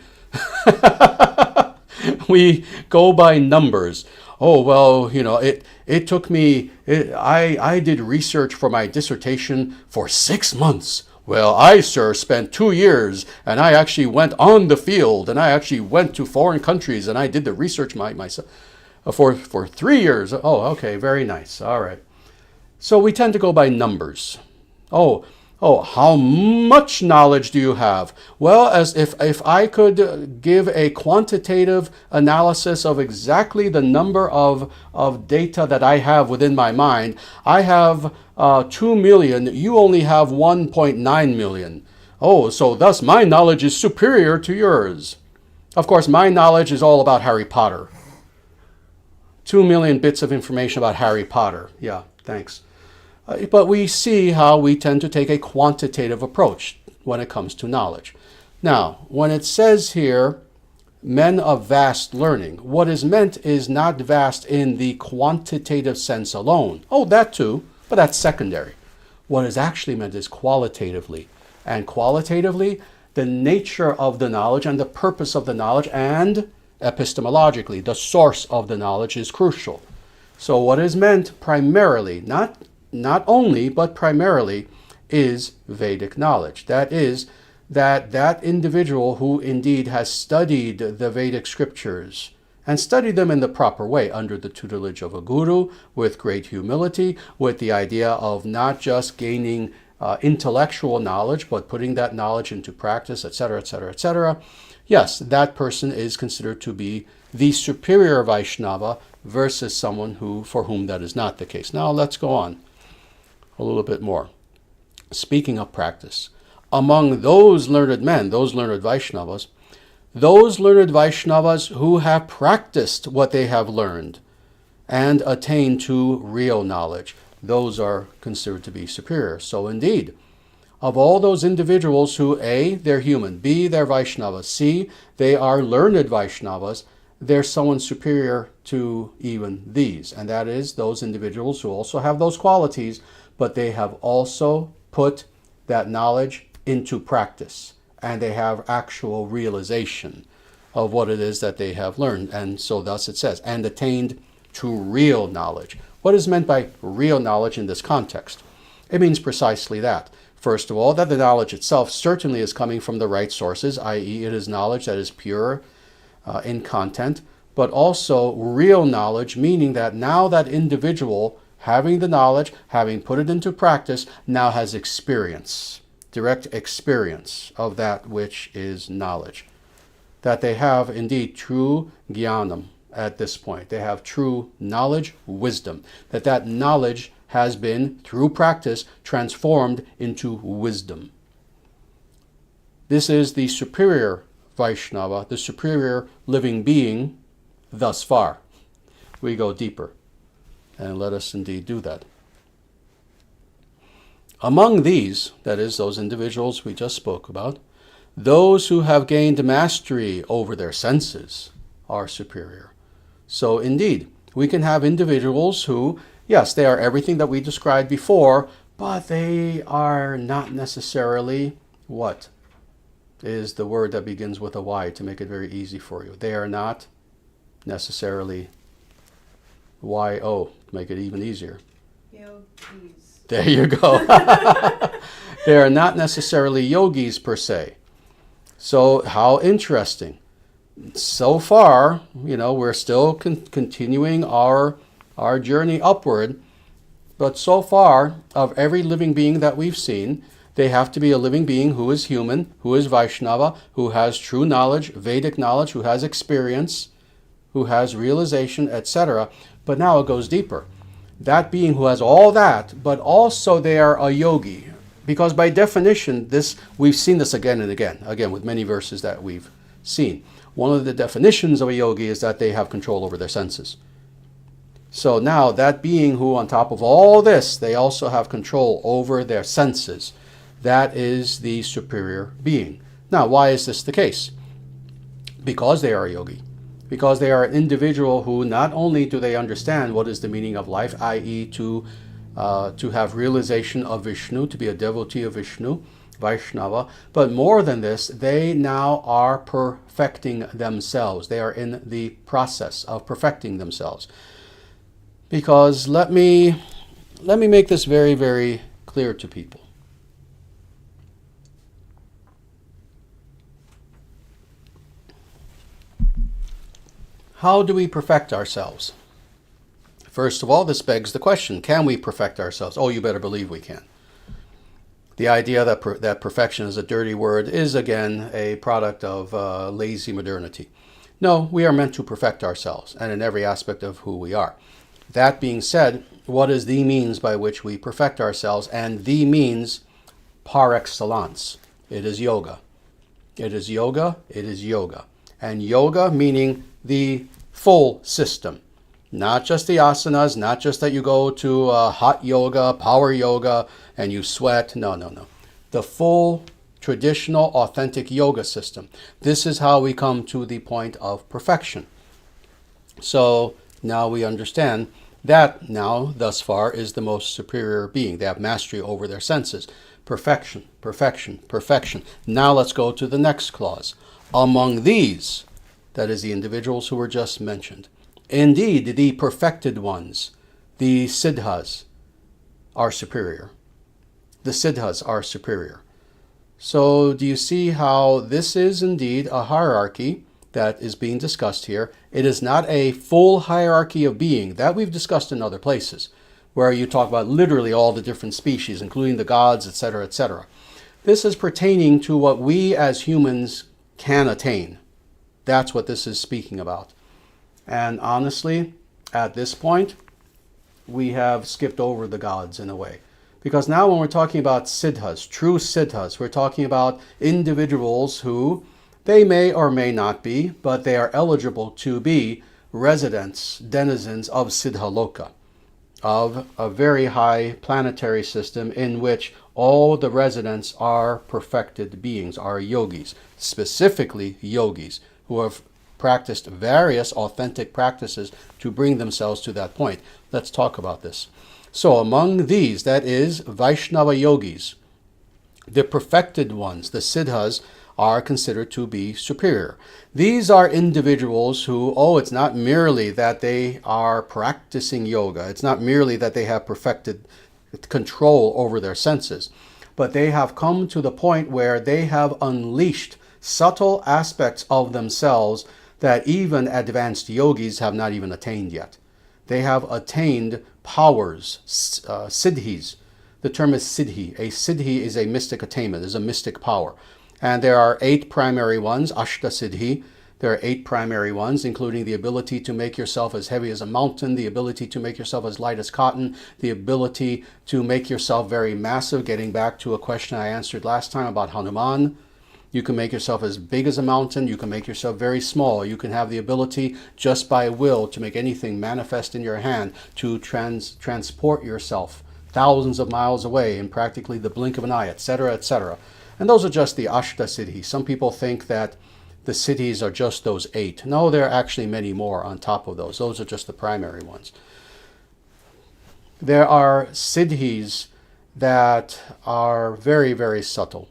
We go by numbers. Oh, well, it took me, I did research for my dissertation for 6 months. Well, I, sir, spent 2 years, and I actually went on the field, and I actually went to foreign countries, and I did the research myself for 3 years. Oh, okay, very nice. All right. So we tend to go by numbers. Oh, how much knowledge do you have? Well, as if I could give a quantitative analysis of exactly the number of data that I have within my mind, I have 2 million, you only have 1.9 million. Oh, so thus my knowledge is superior to yours. Of course, my knowledge is all about Harry Potter. 2 million bits of information about Harry Potter. Yeah, thanks. But we see how we tend to take a quantitative approach when it comes to knowledge. Now, when it says here, men of vast learning, what is meant is not vast in the quantitative sense alone. Oh, that too, but that's secondary. What is actually meant is qualitatively. And qualitatively, the nature of the knowledge and the purpose of the knowledge, and epistemologically, the source of the knowledge is crucial. So what is meant primarily, not only, but primarily, is Vedic knowledge. That is, that individual who indeed has studied the Vedic scriptures and studied them in the proper way under the tutelage of a guru, with great humility, with the idea of not just gaining intellectual knowledge, but putting that knowledge into practice, etc., etc., etc. Yes, that person is considered to be the superior Vaishnava versus someone for whom that is not the case. Now let's go on a little bit more. Speaking of practice, among those learned men, those learned Vaishnavas who have practiced what they have learned and attained to real knowledge, those are considered to be superior. So indeed, of all those individuals who, A, they're human, B, they're Vaishnavas, C, they are learned Vaishnavas, there's someone superior to even these. And that is those individuals who also have those qualities, but they have also put that knowledge into practice, and they have actual realization of what it is that they have learned. And so thus it says, and attained to real knowledge. What is meant by real knowledge in this context? It means precisely that. First of all, that the knowledge itself certainly is coming from the right sources, i.e. it is knowledge that is pure in content, but also real knowledge, meaning that now that individual, having the knowledge, having put it into practice, now has experience, direct experience of that which is knowledge. that they have indeed true jnanam at this point. They have true knowledge, wisdom. That knowledge has been, through practice, transformed into wisdom. This is the superior Vaishnava, the superior living being thus far. We go deeper, and let us indeed do that. Among these, that is, those individuals we just spoke about, those who have gained mastery over their senses are superior. So indeed, we can have individuals who, yes, they are everything that we described before, but they are not necessarily what is the word that begins with a Y to make it very easy for you. They are not necessarily Y-O to make it even easier. Yogis. There you go. They are not necessarily yogis per se. So how interesting. So far, we're still continuing our journey upward, but so far, of every living being that we've seen, they have to be a living being who is human, who is Vaishnava, who has true knowledge, Vedic knowledge, who has experience, who has realization, etc. But now it goes deeper. That being who has all that, but also they are a yogi. Because by definition, we've seen this again and again with many verses that we've seen. One of the definitions of a yogi is that they have control over their senses. So now that being who, on top of all this, they also have control over their senses, that is the superior being. Now, why is this the case? Because they are a yogi. Because they are an individual who not only do they understand what is the meaning of life, i.e. to have realization of Vishnu, to be a devotee of Vishnu, Vaishnava, but more than this, they now are perfecting themselves. They are in the process of perfecting themselves. Because let me make this very, very clear to people. How do we perfect ourselves? First of all, this begs the question, can we perfect ourselves? Oh, you better believe we can. The idea that perfection is a dirty word is, again, a product of lazy modernity. No, we are meant to perfect ourselves, and in every aspect of who we are. That being said, what is the means by which we perfect ourselves? And the means par excellence. It is yoga. It is yoga. It is yoga. And yoga meaning the full system. Not just the asanas, not just that you go to hot yoga, power yoga, and you sweat. No. The full, traditional, authentic yoga system. This is how we come to the point of perfection. So now we understand that now, thus far, is the most superior being. They have mastery over their senses. Perfection, perfection, perfection. Now let's go to the next clause. Among these, that is the individuals who were just mentioned, indeed, the perfected ones, the Siddhas, are superior. The Siddhas are superior. So do you see how this is indeed a hierarchy that is being discussed here? It is not a full hierarchy of being that we've discussed in other places, where you talk about literally all the different species, including the gods, etc., etc. This is pertaining to what we as humans can attain. That's what this is speaking about. And honestly, at this point, we have skipped over the gods in a way. Because now when we're talking about Siddhas, true Siddhas, we're talking about individuals who, they may or may not be, but they are eligible to be residents, denizens of Siddhaloka, of a very high planetary system in which all the residents are perfected beings, are yogis, specifically yogis, who have practiced various authentic practices to bring themselves to that point. Let's talk about this. So among these, that is Vaishnava yogis, the perfected ones, the Siddhas, are considered to be superior. These are individuals who, it's not merely that they are practicing yoga, it's not merely that they have perfected control over their senses, but they have come to the point where they have unleashed subtle aspects of themselves that even advanced yogis have not even attained yet. They have attained powers, siddhis. The term is siddhi. A siddhi is a mystic attainment, is a mystic power. And there are 8 primary ones, Ashta Siddhi. There are 8 primary ones, including the ability to make yourself as heavy as a mountain, the ability to make yourself as light as cotton, the ability to make yourself very massive, getting back to a question I answered last time about Hanuman. You can make yourself as big as a mountain. You can make yourself very small. You can have the ability, just by will, to make anything manifest in your hand, to transport yourself thousands of miles away in practically the blink of an eye, etc., etc. And those are just the Ashta Siddhis. Some people think that the siddhis are just those 8. No, there are actually many more on top of those. Those are just the primary ones. There are siddhis that are very, very subtle.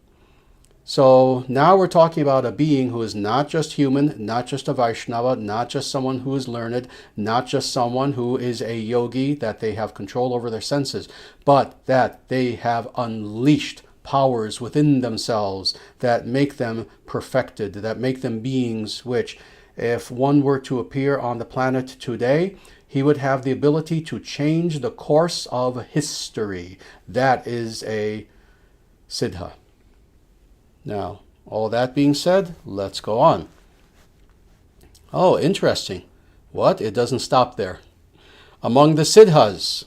So now we're talking about a being who is not just human, not just a Vaishnava, not just someone who is learned, not just someone who is a yogi, that they have control over their senses, but that they have unleashed powers within themselves that make them perfected, that make them beings which, if one were to appear on the planet today, he would have the ability to change the course of history. That is a Siddha. Now, all that being said, let's go on. Oh, interesting. What? It doesn't stop there. Among the Siddhas,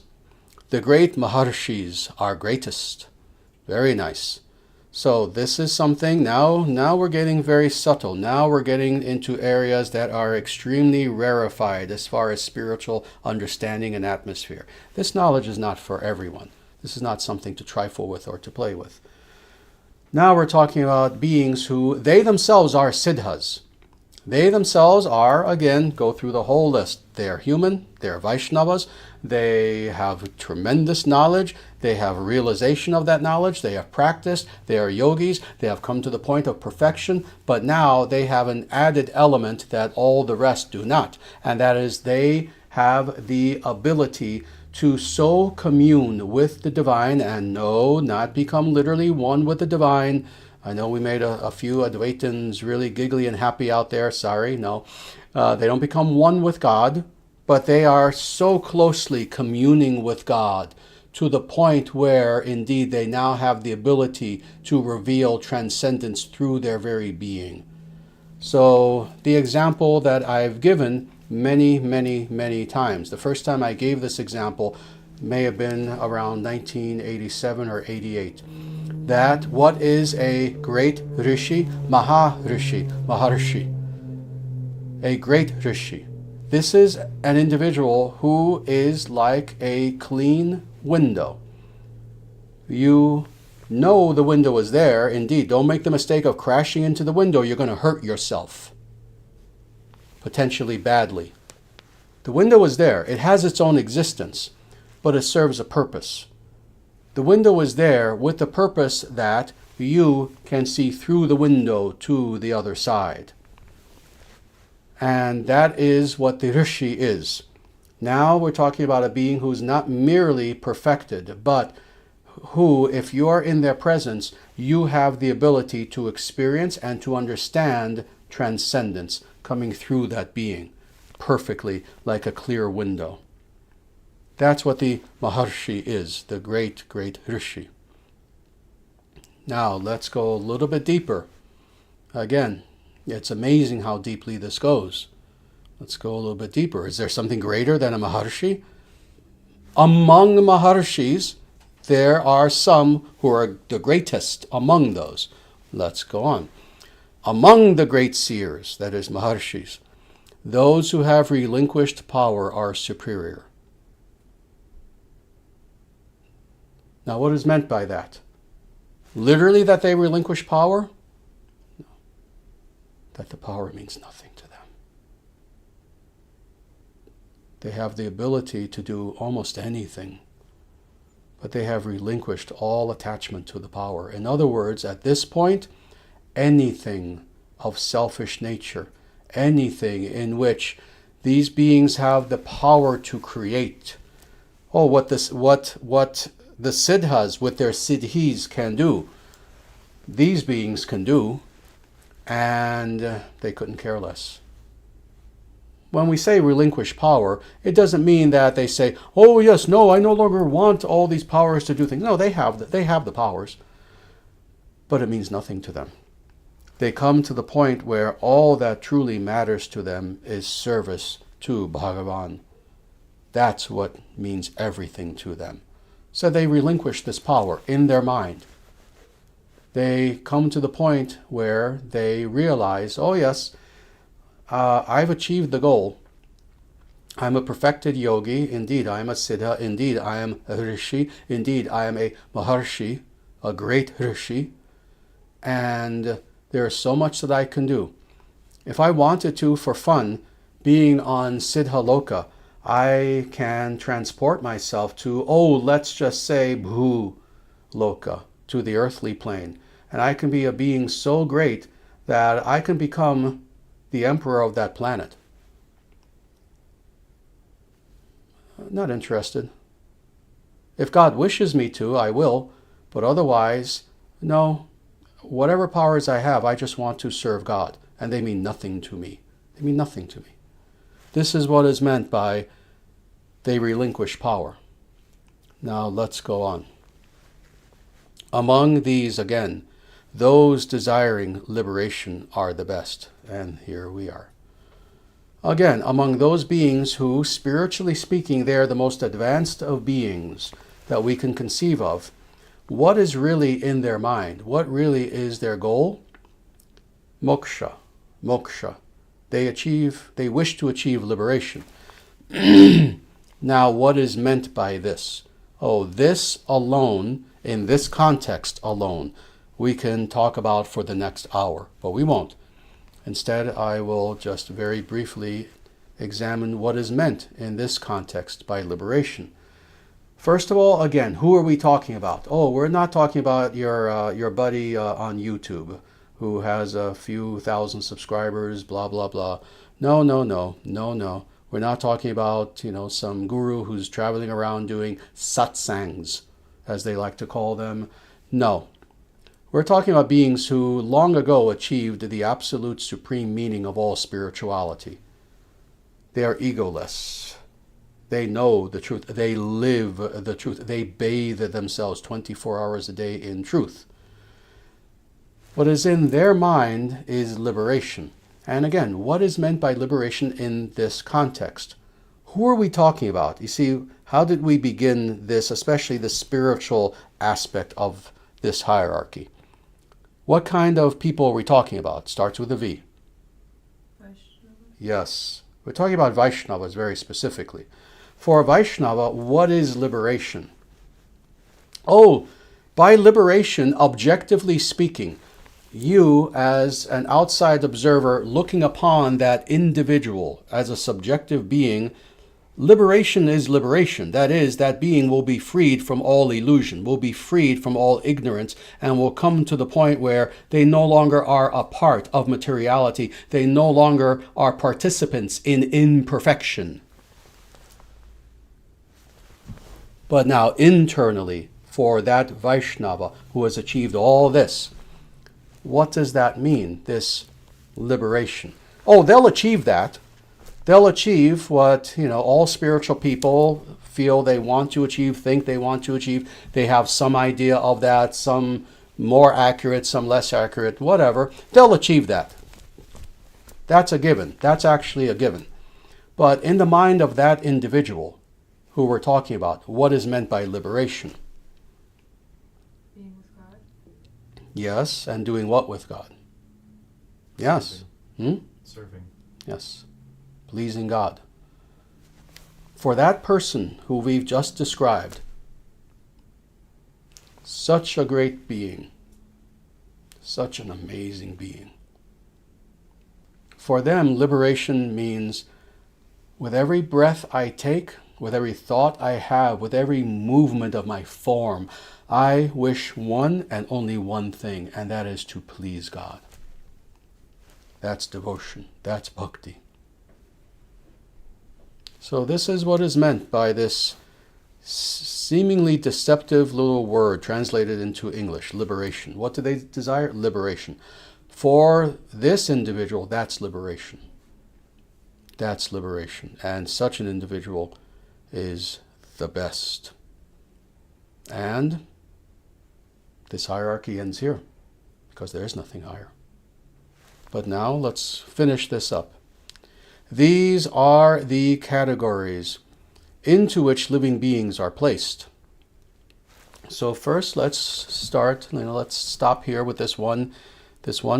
the great Maharshis are greatest. Very nice. So this is something, now we're getting very subtle. Now we're getting into areas that are extremely rarefied as far as spiritual understanding and atmosphere. This knowledge is not for everyone. This is not something to trifle with or to play with. Now we're talking about beings who, they themselves are Siddhas. They themselves are, again, go through the whole list. They are human, they are Vaishnavas, they have tremendous knowledge, they have realization of that knowledge, they have practiced, they are yogis, they have come to the point of perfection, but now they have an added element that all the rest do not, and that is they have the ability to so commune with the divine, and no, not become literally one with the divine. I know we made a few Advaitins really giggly and happy out there. Sorry, no. They don't become one with God, but they are so closely communing with God to the point where, indeed, they now have the ability to reveal transcendence through their very being. So the example that I've given many, many, many times. The first time I gave this example may have been around 1987 or 88. That what is a great rishi? Maharshi. A great rishi. This is an individual who is like a clean window. You know the window is there. Indeed, don't make the mistake of crashing into the window. You're going to hurt yourself, potentially badly. The window is there. It has its own existence, but it serves a purpose. The window is there with the purpose that you can see through the window to the other side. And that is what the Rishi is. Now we're talking about a being who's not merely perfected, but who, if you are in their presence, you have the ability to experience and to understand transcendence coming through that being perfectly, like a clear window. That's what the Maharshi is, the great, great Rishi. Now, let's go a little bit deeper. Again, it's amazing how deeply this goes. Let's go a little bit deeper. Is there something greater than a Maharshi? Among Maharshis, there are some who are the greatest among those. Let's go on. Among the great seers, that is Maharshis, those who have relinquished power are superior. Now, what is meant by that? Literally that they relinquish power? No. That the power means nothing to them. They have the ability to do almost anything, but they have relinquished all attachment to the power. In other words, at this point, anything of selfish nature, anything in which these beings have the power to create. Oh, what the Siddhas with their Siddhis can do, these beings can do, and they couldn't care less. When we say relinquish power, it doesn't mean that they say, oh yes, no, I no longer want all these powers to do things. No, they have the powers, but it means nothing to them. They come to the point where all that truly matters to them is service to Bhagavan. That's what means everything to them. So they relinquish this power in their mind. They come to the point where they realize, oh yes, I've achieved the goal. I'm a perfected yogi. Indeed, I am a siddha. Indeed, I am a rishi. Indeed, I am a Maharshi, a great rishi. And there is so much that I can do. If I wanted to, for fun, being on Siddha Loka, I can transport myself to, let's just say, Bhu Loka, to the earthly plane. And I can be a being so great that I can become the emperor of that planet. Not interested. If God wishes me to, I will. But otherwise, no. Whatever powers I have, I just want to serve God. And they mean nothing to me. They mean nothing to me. This is what is meant by they relinquish power. Now let's go on. Among these, again, those desiring liberation are the best. And here we are. Again, among those beings who, spiritually speaking, they are the most advanced of beings that we can conceive of, what is really in their mind? What really is their goal? Moksha. Moksha. They wish to achieve liberation. Now, what is meant by this? This alone, in this context alone, we can talk about for the next hour, but we won't. Instead, I will just very briefly examine what is meant in this context by liberation. First of all, again, who are we talking about? We're not talking about your buddy on YouTube who has a few thousand subscribers, blah, blah, blah. No. We're not talking about, some guru who's traveling around doing satsangs, as they like to call them. No. We're talking about beings who long ago achieved the absolute supreme meaning of all spirituality. They are egoless. They know the truth. They live the truth. They bathe themselves 24 hours a day in truth. What is in their mind is liberation. And again, what is meant by liberation in this context? Who are we talking about? You see, how did we begin this, especially the spiritual aspect of this hierarchy? What kind of people are we talking about? Starts with a V. Vaishnavas. Yes. We're talking about Vaishnavas very specifically. For a Vaishnava, what is liberation? By liberation, objectively speaking, you as an outside observer looking upon that individual as a subjective being, liberation is liberation. That is, that being will be freed from all illusion, will be freed from all ignorance, and will come to the point where they no longer are a part of materiality. They no longer are participants in imperfection. But now internally, for that Vaishnava who has achieved all this, what does that mean, this liberation? They'll achieve that. They'll achieve what, all spiritual people feel they want to achieve, think they want to achieve. They have some idea of that, some more accurate, some less accurate, whatever. They'll achieve that. That's a given. That's actually a given. But in the mind of that individual who we're talking about, what is meant by liberation? Being with God. Yes, and doing what with God? Yes. Serving. Yes. Pleasing God. For that person who we've just described, such a great being, such an amazing being. For them, liberation means with every breath I take, with every thought I have, with every movement of my form, I wish one and only one thing, and that is to please God. That's devotion. That's bhakti. So this is what is meant by this seemingly deceptive little word translated into English, liberation. What do they desire? Liberation. For this individual, that's liberation. That's liberation. And such an individual is the best. And this hierarchy ends here, because there is nothing higher. But now let's finish this up. These are the categories into which living beings are placed. So first, let's start. Let's stop here with this one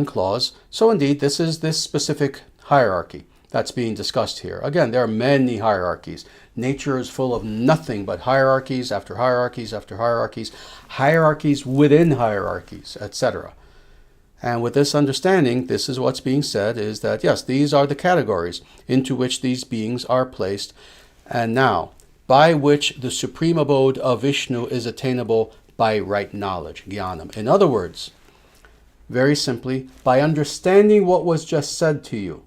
clause. So indeed, this is this specific hierarchy that's being discussed here. Again, there are many hierarchies. Nature is full of nothing but hierarchies after hierarchies after hierarchies, hierarchies within hierarchies, etc. And with this understanding, this is what's being said, is that yes, these are the categories into which these beings are placed. And now, by which the supreme abode of Vishnu is attainable by right knowledge, jnanam. In other words, very simply, by understanding what was just said to you,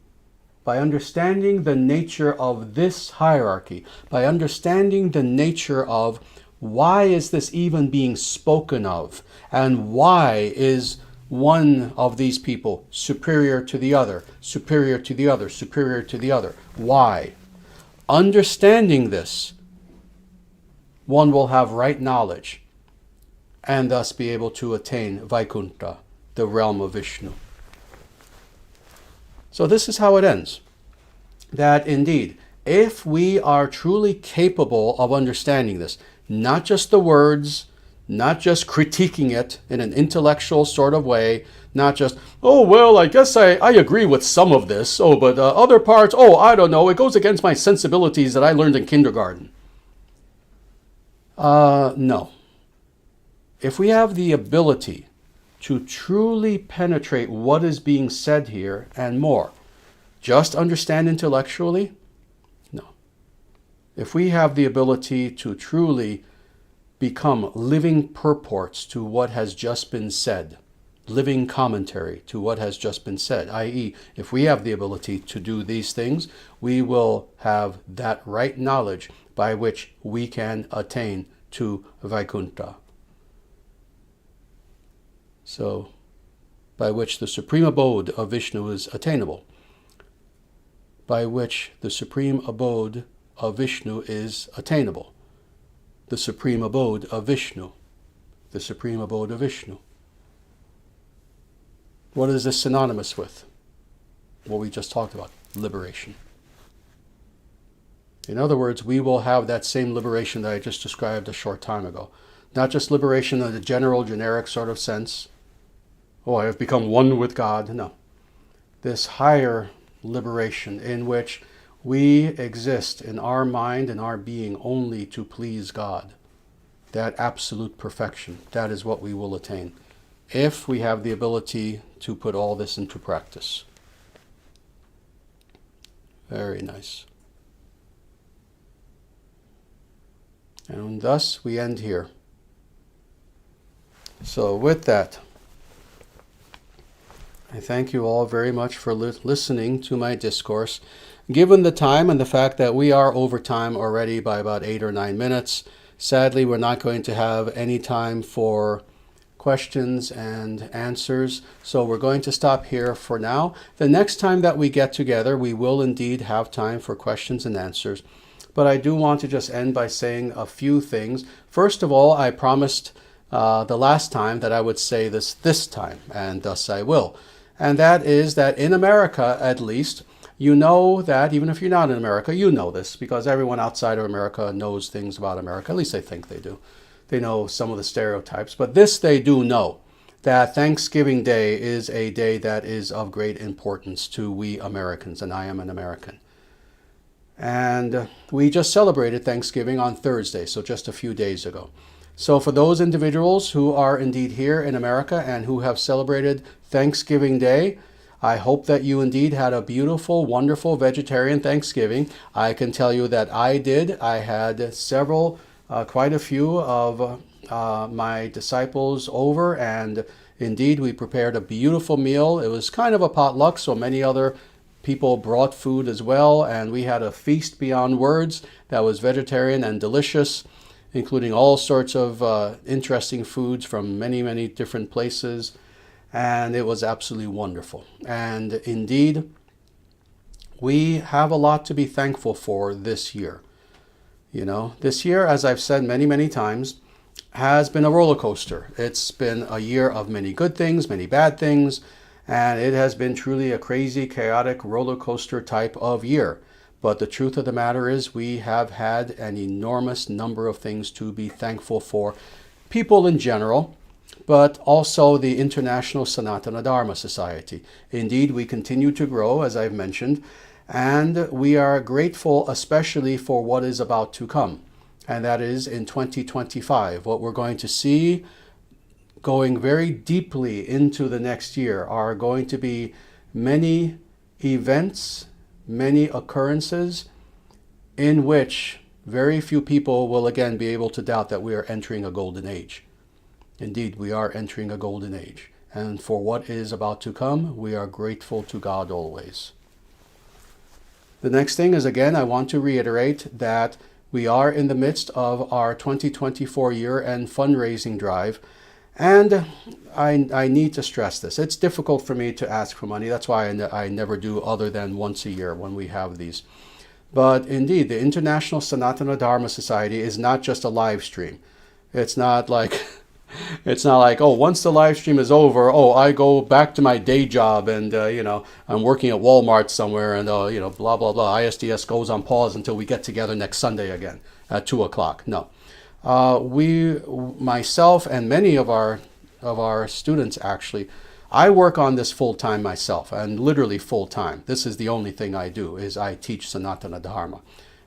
by understanding the nature of this hierarchy, by understanding the nature of why is this even being spoken of, and why is one of these people superior to the other, superior to the other, superior to the other. Why? Understanding this, one will have right knowledge and thus be able to attain Vaikuntha, the realm of Vishnu. So this is how it ends. That indeed, if we are truly capable of understanding this, not just the words, not just critiquing it in an intellectual sort of way, not just, oh, well, I guess I agree with some of this, but other parts, I don't know, it goes against my sensibilities that I learned in kindergarten. No. If we have the ability to truly penetrate what is being said here and more, just understand intellectually? No. If we have the ability to truly become living purports to what has just been said, living commentary to what has just been said, i.e., if we have the ability to do these things, we will have that right knowledge by which we can attain to Vaikuntha. So, by which the supreme abode of Vishnu is attainable, by which the supreme abode of Vishnu is attainable. The supreme abode of Vishnu. The supreme abode of Vishnu. What is this synonymous with? What we just talked about, liberation. In other words, we will have that same liberation that I just described a short time ago. Not just liberation in the general, generic sort of sense. I have become one with God. No. This higher liberation in which we exist in our mind and our being only to please God. That absolute perfection, that is what we will attain, if we have the ability to put all this into practice. Very nice. And thus we end here. So with that, I thank you all very much for listening to my discourse. Given the time and the fact that we are over time already by about 8 or 9 minutes, sadly we're not going to have any time for questions and answers, so we're going to stop here for now. The next time that we get together, we will indeed have time for questions and answers. But I do want to just end by saying a few things. First of all, I promised the last time that I would say this time, and thus I will. And that is that in America, at least, you know that, even if you're not in America, you know this, because everyone outside of America knows things about America. At least they think they do. They know some of the stereotypes. But this they do know, that Thanksgiving Day is a day that is of great importance to we Americans, and I am an American. And we just celebrated Thanksgiving on Thursday, so just a few days ago. So for those individuals who are indeed here in America and who have celebrated Thanksgiving Day, I hope that you indeed had a beautiful, wonderful vegetarian Thanksgiving. I can tell you that I did. I had quite a few of my disciples over, and indeed we prepared a beautiful meal. It was kind of a potluck, so many other people brought food as well, and we had a feast beyond words that was vegetarian and delicious, including all sorts of interesting foods from many, many different places. And it was absolutely wonderful. And indeed, we have a lot to be thankful for this year. You know, this year, as I've said many, many times, has been a roller coaster. It's been a year of many good things, many bad things. And it has been truly a crazy, chaotic roller coaster type of year. But the truth of the matter is we have had an enormous number of things to be thankful for. People in general, but also the International Sanatana Dharma Society. Indeed, we continue to grow, as I've mentioned, and we are grateful especially for what is about to come. And that is in 2025. What we're going to see going very deeply into the next year are going to be many events, many occurrences in which very few people will again be able to doubt that we are entering a golden age. Indeed, we are entering a golden age. And for what is about to come, we are grateful to God always. The next thing is, again, I want to reiterate that we are in the midst of our 2024 year-end fundraising drive. And I need to stress this. It's difficult for me to ask for money. That's why I never do other than once a year when we have these. But indeed, the International Sanatana Dharma Society is not just a live stream. It's not like, oh, once the live stream is over, oh, I go back to my day job and, I'm working at Walmart somewhere and, blah, blah, blah. ISDS goes on pause until we get together next Sunday again at 2 o'clock. No. Myself and many of our students actually, I work on this full-time myself, and literally full-time. This is the only thing I do, is I teach Sanatana Dharma,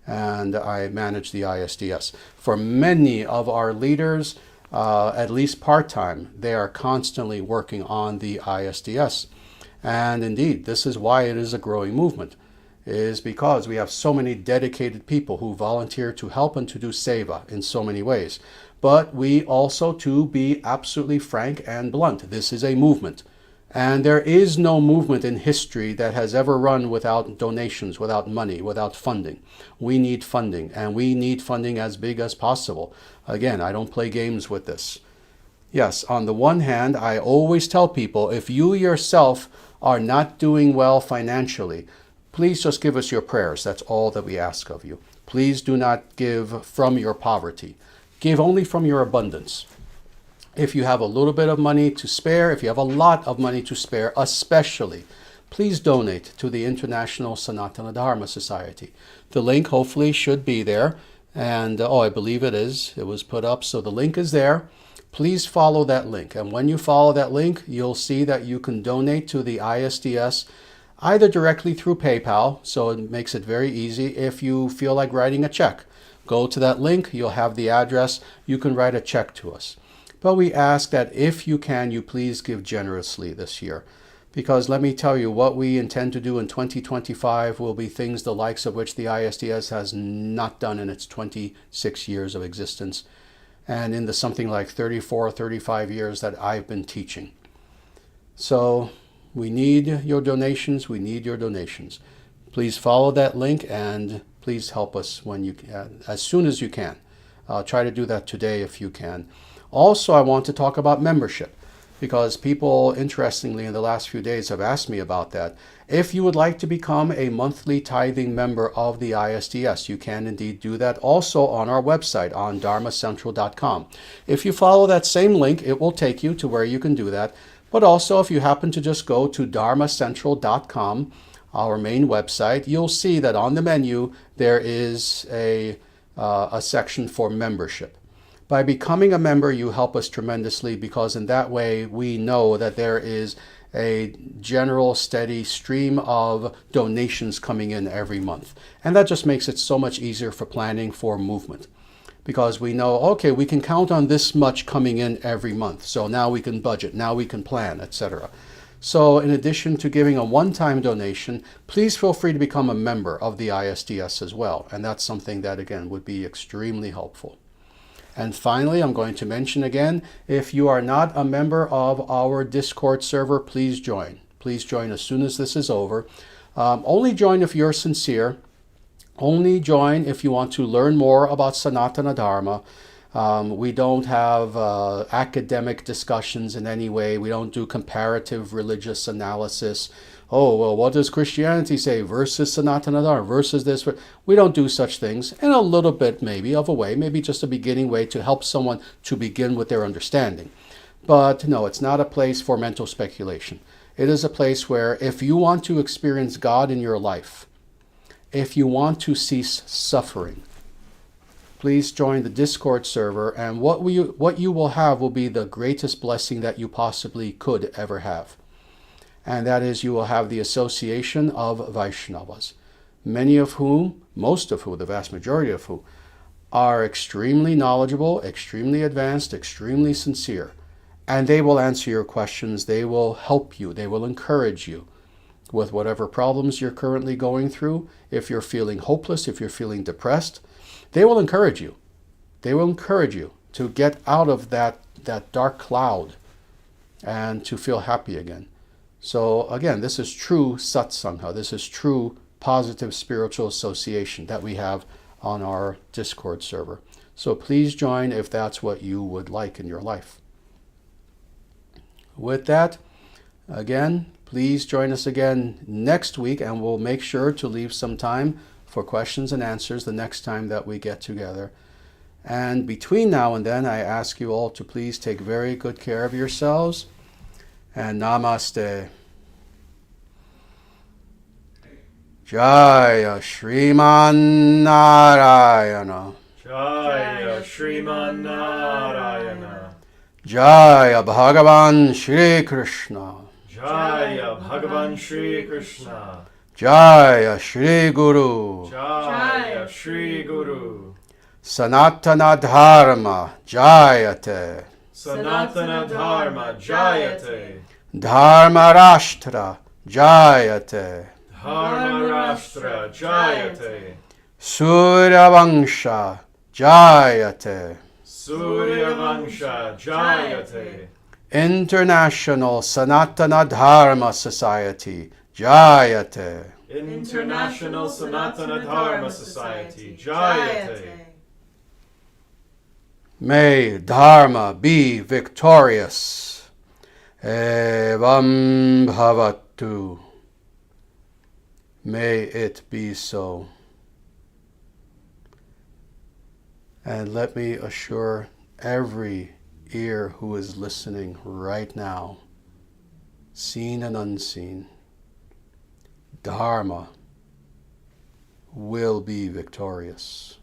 and I manage the ISDS. For many of our leaders, at least part-time, they are constantly working on the ISDS. And indeed, this is why it is a growing movement, is because we have so many dedicated people who volunteer to help and to do seva in so many ways. But we also, to be absolutely frank and blunt, this is a movement. And there is no movement in history that has ever run without donations, without money, without funding. We need funding, and we need funding as big as possible. Again, I don't play games with this. Yes, on the one hand, I always tell people, if you yourself are not doing well financially, please just give us your prayers. That's all that we ask of you. Please do not give from your poverty. Give only from your abundance. If you have a little bit of money to spare, if you have a lot of money to spare, especially, please donate to the International Sanatana Dharma Society. The link hopefully should be there. And, I believe it is. It was put up. So the link is there. Please follow that link. And when you follow that link, you'll see that you can donate to the ISDS either directly through PayPal, so it makes it very easy. If you feel like writing a check, go to that link, you'll have the address, you can write a check to us. But we ask that if you can, you please give generously this year. Because let me tell you, what we intend to do in 2025 will be things the likes of which the ISDS has not done in its 26 years of existence, and in the something like 34, 35 years that I've been teaching. So we need your donations. We need your donations. Please follow that link and please help us when you as soon as you can. Try to do that today if you can. Also, I want to talk about membership, because people, interestingly, in the last few days have asked me about that. If you would like to become a monthly tithing member of the ISDS, you can indeed do that also on our website on dharmacentral.com. If you follow that same link, it will take you to where you can do that. But also, if you happen to just go to dharmacentral.com, our main website, you'll see that on the menu there is a section for membership. By becoming a member, you help us tremendously, because in that way we know that there is a general steady stream of donations coming in every month. And that just makes it so much easier for planning for movement, because we know, okay, we can count on this much coming in every month. So now we can budget, now we can plan, etc. So in addition to giving a one-time donation, please feel free to become a member of the ISDS as well. And that's something that, again, would be extremely helpful. And finally, I'm going to mention again, if you are not a member of our Discord server, please join. Please join as soon as this is over. Only join if you're sincere. Only join if you want to learn more about Sanatana Dharma. We don't have academic discussions in any way. We don't do comparative religious analysis. Oh, well, what does Christianity say versus Sanatana Dharma versus this? We don't do such things. And a little bit maybe of a way, maybe just a beginning way to help someone to begin with their understanding. But no, it's not a place for mental speculation. It is a place where if you want to experience God in your life, if you want to cease suffering, please join the Discord server, and what you will have will be the greatest blessing that you possibly could ever have. And that is, you will have the association of Vaishnavas, many of whom, most of whom, the vast majority of whom, are extremely knowledgeable, extremely advanced, extremely sincere. And they will answer your questions, they will help you, they will encourage you with whatever problems you're currently going through. If you're feeling hopeless, if you're feeling depressed, they will encourage you. They will encourage you to get out of that dark cloud and to feel happy again. So again, this is true satsangha. This is true positive spiritual association that we have on our Discord server. So please join if that's what you would like in your life. With that, again, please join us again next week, and we'll make sure to leave some time for questions and answers the next time that we get together. And between now and then, I ask you all to please take very good care of yourselves. And namaste. Jaya Shriman Narayana. Jaya Shriman Narayana. Jaya Bhagavan Shri Krishna. Jaya Bhagavan Shri Krishna. Jaya Shri Guru. Jaya Shri Guru. Sanatana Dharma Jayate. Sanatana Dharma Jayate. Dharma Rashtra Jayate. Dharma Rashtra Jayate. Surya Vangsha Jayate. Surya Vangsha Jayate. International Sanatana Dharma Society Jayate. International Sanatana Dharma Society Jayate. May Dharma be victorious. Evam bhavatu. May it be so. And let me assure every ear who is listening right now, seen and unseen, Dharma will be victorious.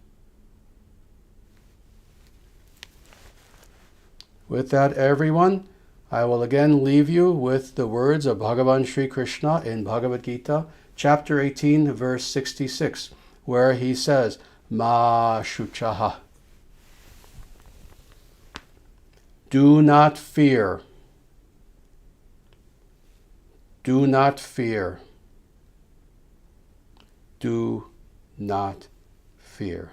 With that, everyone, I will again leave you with the words of Bhagavan Sri Krishna in Bhagavad Gita, chapter 18, verse 66, where he says, Ma shuchaha. Do not fear. Do not fear. Do not fear.